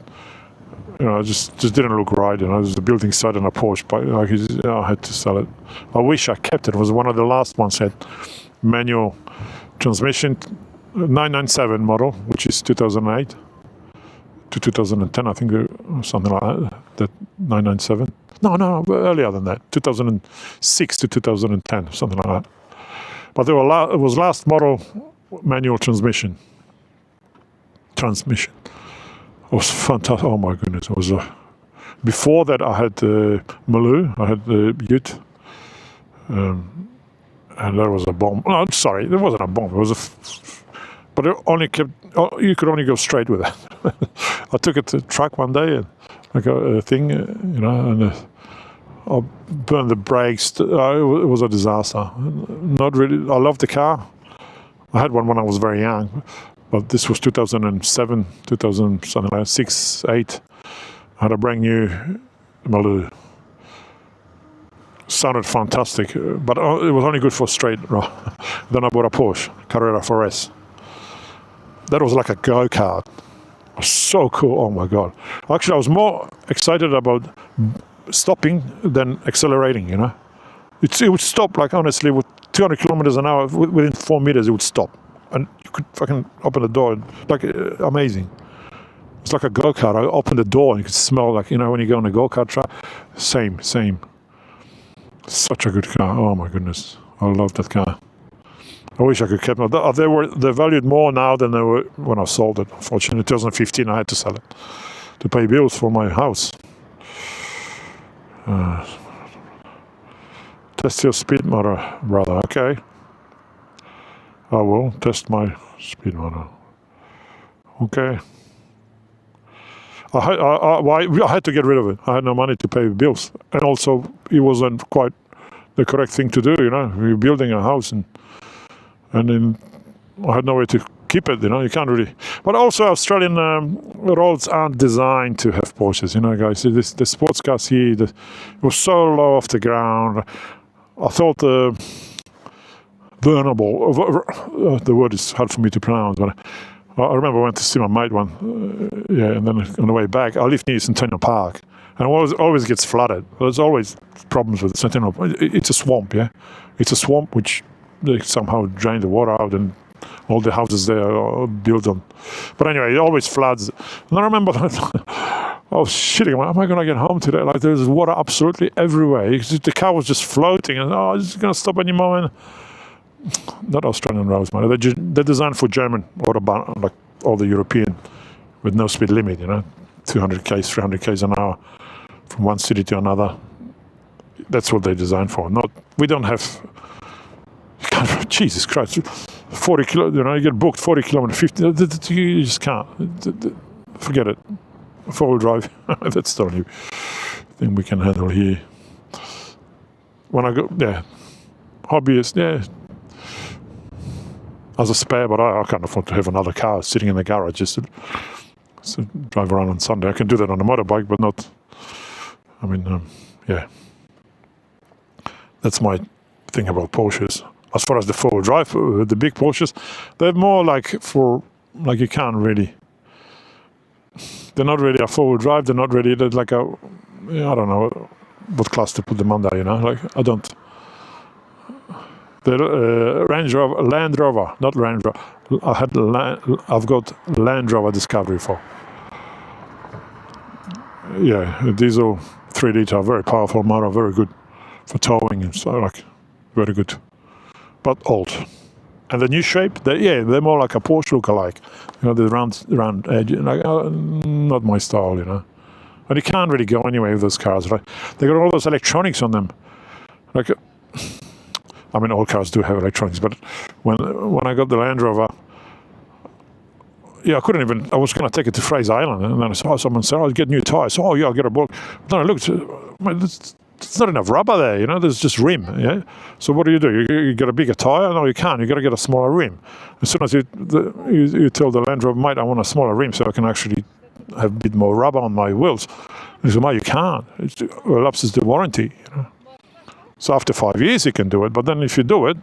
[SPEAKER 1] didn't look right. And I was the building site on a Porsche, but I had to sell it. I wish I kept it. It was one of the last ones had manual transmission, 997 model, which is 2008 to 2010, I think, something like that. That 997. No, earlier than that, 2006 to 2010, something like that. But it was last model manual transmission. It was fantastic. Oh my goodness! It was before that I had Maloo. I had the Ute, and there was a bomb. No, sorry, there wasn't a bomb. It was but it only kept. You could only go straight with it. I took it to track one day, and I got a thing, and I burned the brakes. It was a disaster. Not really. I loved the car. I had one when I was very young, But this was 2007, 2006, 8. I had a brand new Maloo. Sounded fantastic, but it was only good for straight. Then I bought a Porsche Carrera 4S. That was like a go-kart. So cool, oh my God. Actually, I was more excited about stopping than accelerating, you know. It would stop, like, honestly, with 200 kilometers an hour, within 4 meters, it would stop. And you could fucking open the door, like, amazing. It's like a go-kart. I opened the door and you could smell, like, you know, when you go on a go-kart track. Same. Such a good car. Oh my goodness. I love that car. I wish I could keep them. They're valued more now than they were when I sold it. Unfortunately, in 2015, I had to sell it to pay bills for my house. Test your speed motor, brother. Okay. I will test my speed motor. Okay. I had to get rid of it. I had no money to pay bills. And also, it wasn't quite the correct thing to do, you know. You're building a house and then I had no way to keep it, you know. You can't really. But also, Australian roads aren't designed to have Porsches, you know, guys. The sports cars here, it was so low off the ground. I thought vulnerable, the word is hard for me to pronounce, but I remember I went to see my mate and then on the way back, I live near Centennial Park, and it always gets flooded. There's always problems with Centennial. It's a swamp, yeah? It's a swamp which they somehow drain the water out, and all the houses there are built on. But anyway, it always floods. And I remember I was shitting, am I going to get home today? Like, there's water absolutely everywhere. The car was just floating, and it's going to stop any moment. Not Australian roads, man. They're designed for German autobahn, like all the European, with no speed limit, you know, 200 k's, 300 k's an hour from one city to another. That's what they're designed for. We don't have. Jesus Christ, 40 kilo. You know, you get booked 40 kilometers, 50. You just can't. Forget it. 4-wheel drive. That's the only thing we can handle here. When I go, hobbyist, as a spare, but I can't afford to have another car sitting in the garage just to drive around on Sunday. I can do that on a motorbike, but not. I mean, that's my thing about Porsches. As far as the 4-wheel drive, the big Porsches, they're more like you can't really. They're not really a 4-wheel drive. They're not really. They're like I don't know what class to put them under. You know, like I don't. The Land Rover, not Range Rover. I've got Land Rover Discovery 4. Yeah, diesel 3-liter, very powerful motor, very good for towing and so, like, very good, but old. And the new shape, they're more like a Porsche look-alike. You know, the round edge, like, not my style, you know. And you can't really go anywhere with those cars, right? They got all those electronics on them, like. I mean, all cars do have electronics, but when I got the Land Rover, I couldn't even. I was going to take it to Fraser Island, and then I saw someone say, "Oh, get new tires." Oh, yeah, I'll get a book. Then I looked. There's not enough rubber there, you know. There's just rim. Yeah. So what do? You get a bigger tire? No, you can't. You got to get a smaller rim. As soon as you tell the Land Rover, mate, I want a smaller rim so I can actually have a bit more rubber on my wheels. He said, mate, you can't. It elapses the warranty. You know. So after 5 years you can do it, but then if you do it,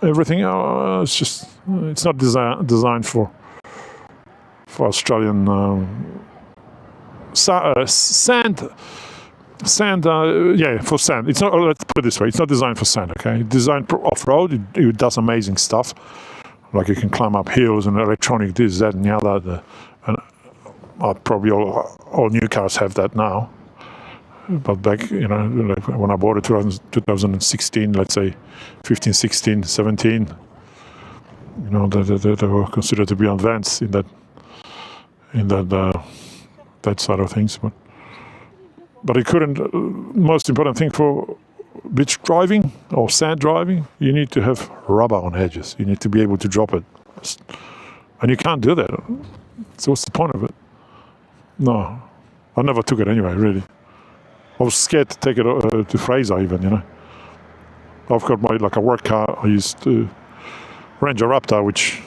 [SPEAKER 1] everything it's not designed for Australian sand. For sand. It's not. Let's put it this way: it's not designed for sand. Okay, it's designed for off-road. It does amazing stuff, like you can climb up hills and electronic this, that, and the other. And probably all new cars have that now. But back, you know, like when I bought it 2016, let's say 15, 16, 17, you know, they were considered to be advanced in that side of things. But it couldn't. Most important thing for beach driving or sand driving, you need to have rubber on edges. You need to be able to drop it, and you can't do that. So what's the point of it? No, I never took it anyway. Really. I was scared to take it to Fraser even, you know. I've got a work car. I used to Ranger Raptor, which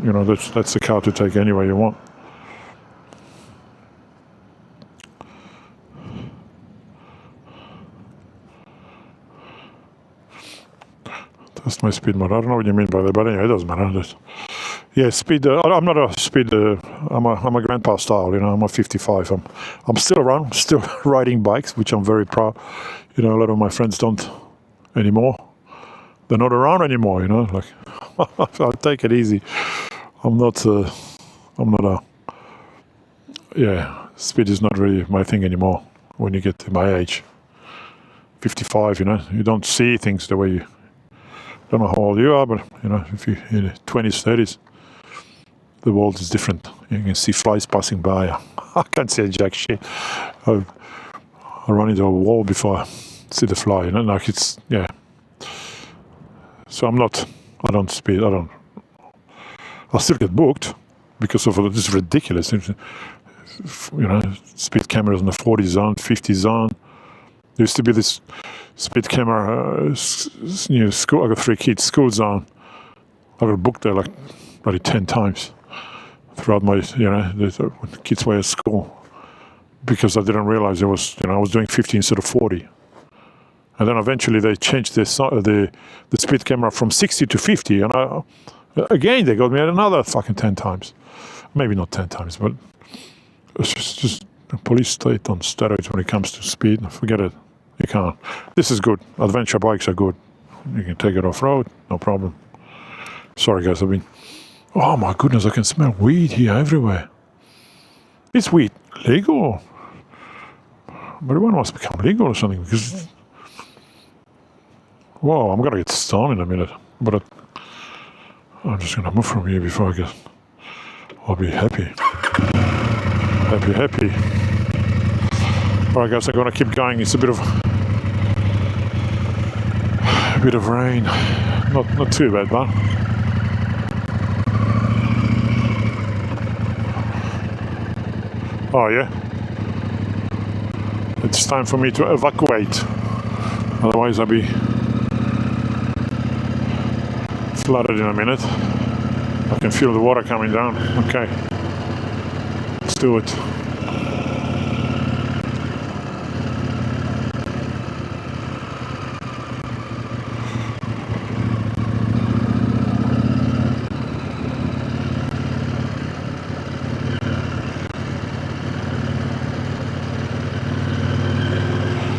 [SPEAKER 1] you know, that's the car to take anywhere you want. That's my speed mode. I don't know what you mean by that, but anyway, it doesn't matter. Yeah, speed. I'm not a speed. I'm a grandpa style. You know, I'm a 55. I'm still around, still riding bikes, which I'm very proud. You know, a lot of my friends don't anymore. They're not around anymore. You know, like I'll take it easy. I'm not a. Yeah, speed is not really my thing anymore. When you get to my age, 55, you know, you don't see things the way you. Don't know how old you are, but you know, if you're in the 20s, 30s, the world is different. You can see flies passing by. I can't see jack shit. I run into a wall before I see the fly. You know, like it's yeah. So I don't speed. I still get booked because of this ridiculous. You know, speed cameras in the 40 zone, 50 zone. There used to be this speed camera, school. I got 3 kids, school zone. I got booked there like bloody 10 times throughout my, you know, the kids were at school because I didn't realize it was, you know, I was doing 50 instead of 40. And then eventually they changed the speed camera from 60 to 50, and again they got me at another fucking 10 times. Maybe not 10 times, but it's just a police state on steroids when it comes to speed. Forget it. You can't. This is good. Adventure bikes are good. You can take it off-road, no problem. Sorry guys, oh my goodness, I can smell weed here everywhere. Is weed legal? Marijuana must become legal or something because... Whoa, I'm gonna get stoned in a minute. But I'm just gonna move from here before I get... I'll be happy. Happy. Alright guys, I'm gonna keep going. It's a bit of rain. Not too bad, but oh yeah. It's time for me to evacuate. Otherwise I'll be flooded in a minute. I can feel the water coming down. Okay. Let's do it.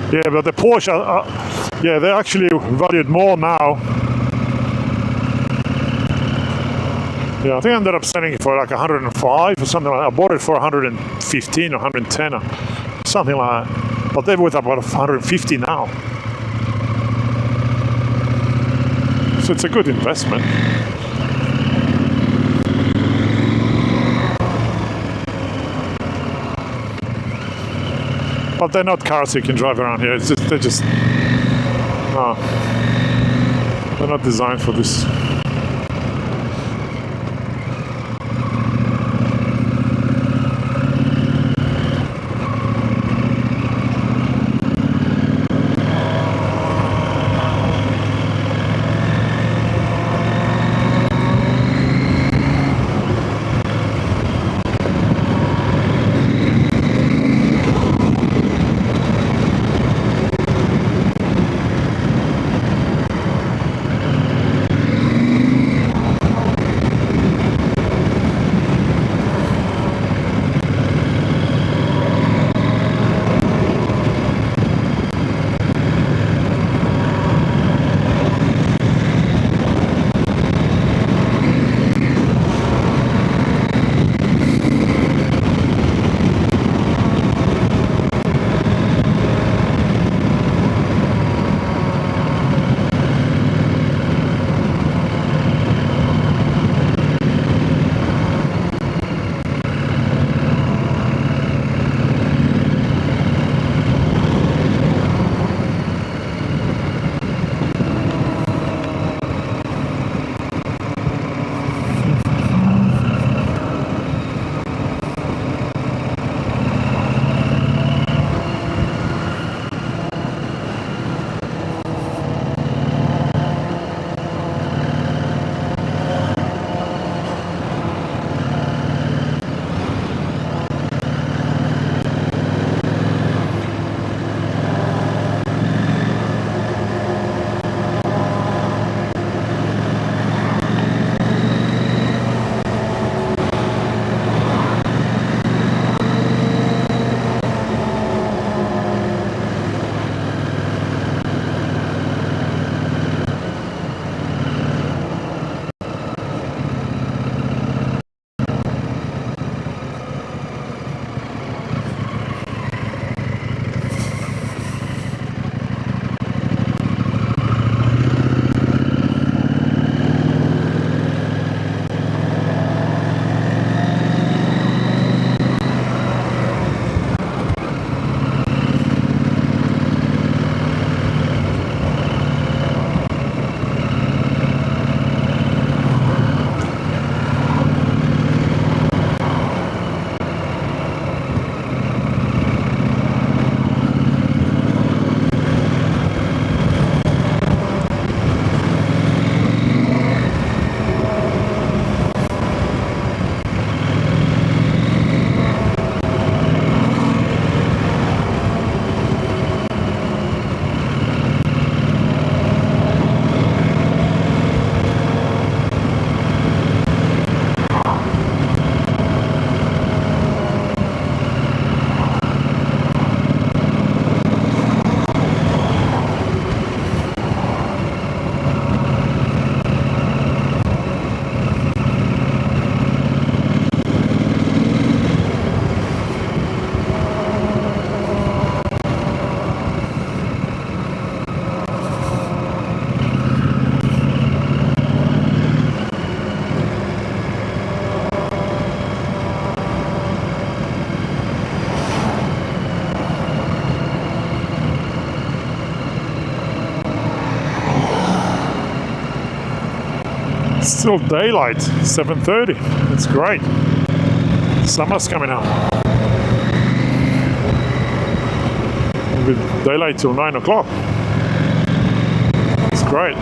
[SPEAKER 1] Yeah, but the Porsche, yeah, they're actually valued more now. Yeah, I think I ended up selling it for like 105 or something like that. I bought it for 115 or 110 or something like that. But they're worth about 150 now. So it's a good investment. But they're not cars you can drive around here. It's just, no, they're not designed for this. still daylight, 7:30. It's great. Summer's coming up. It'll be daylight till 9 o'clock. It's great.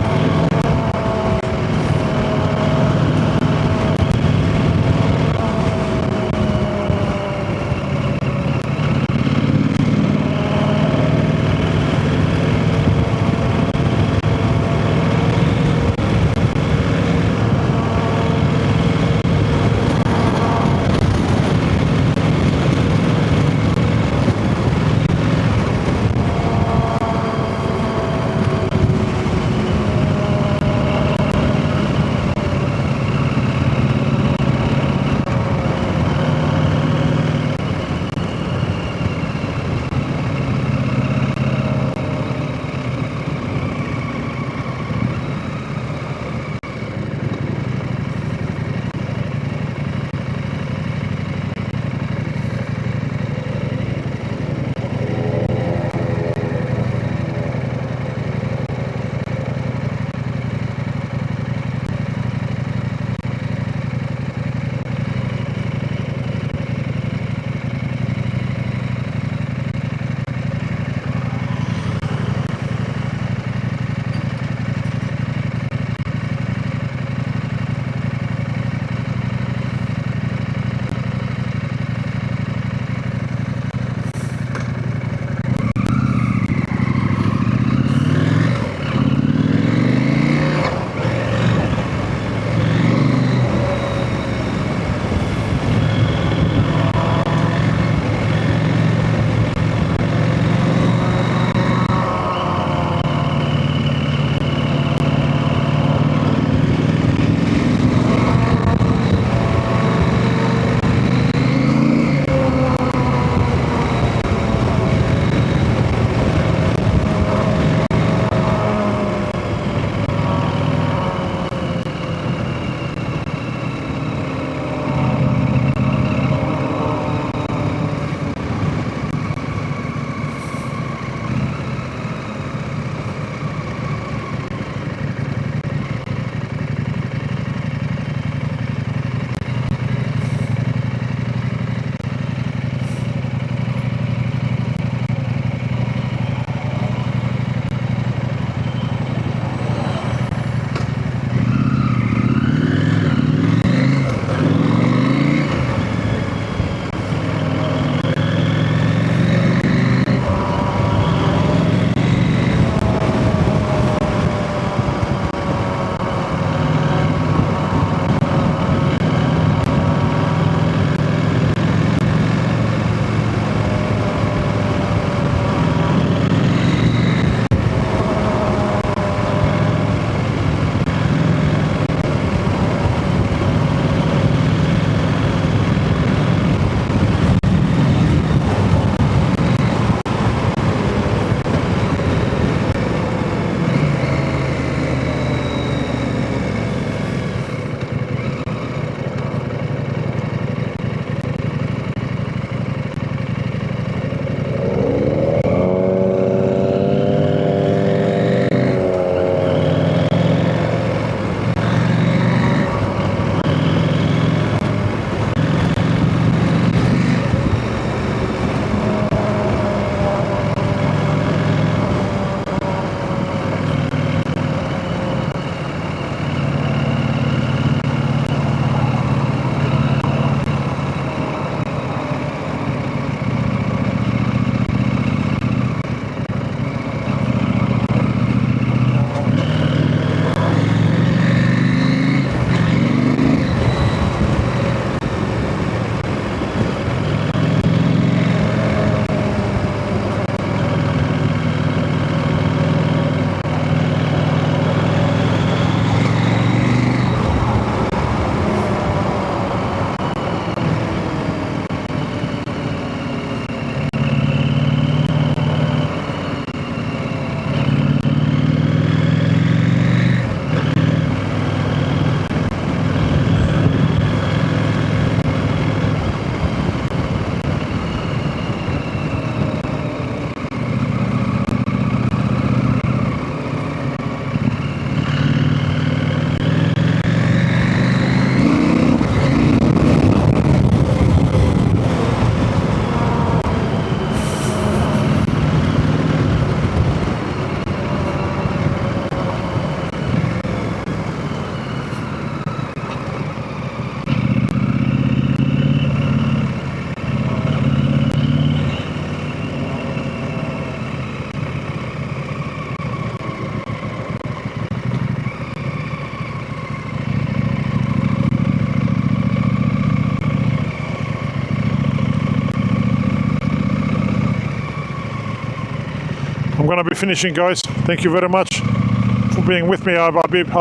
[SPEAKER 1] I'm gonna be finishing, guys. Thank you very much for being with me. I'll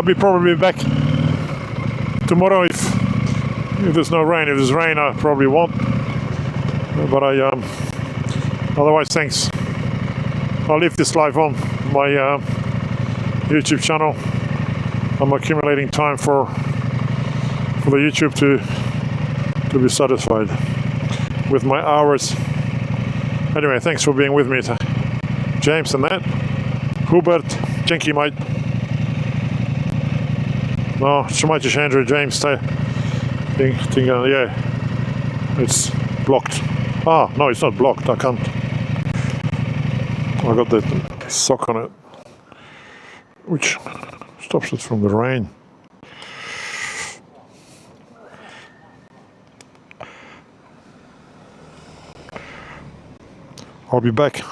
[SPEAKER 1] be probably back tomorrow if there's no rain. If there's rain, I probably won't. But otherwise, thanks. I'll leave this live on my YouTube channel. I'm accumulating time for the YouTube to be satisfied with my hours. Anyway, thanks for being with me, James and Nat. Hubert, dzięki mate. No, trzymajcie się, Andrew, James, yeah, it's blocked. Ah, no, it's not blocked, I can't. I got the sock on it, which stops it from the rain. I'll be back.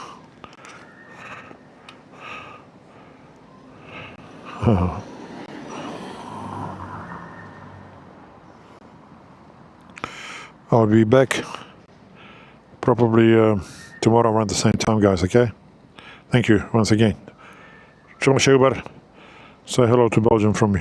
[SPEAKER 1] I'll be back probably tomorrow around the same time, guys, okay? Thank you once again. Trzymaj się, Uber. Say hello to Belgium from me.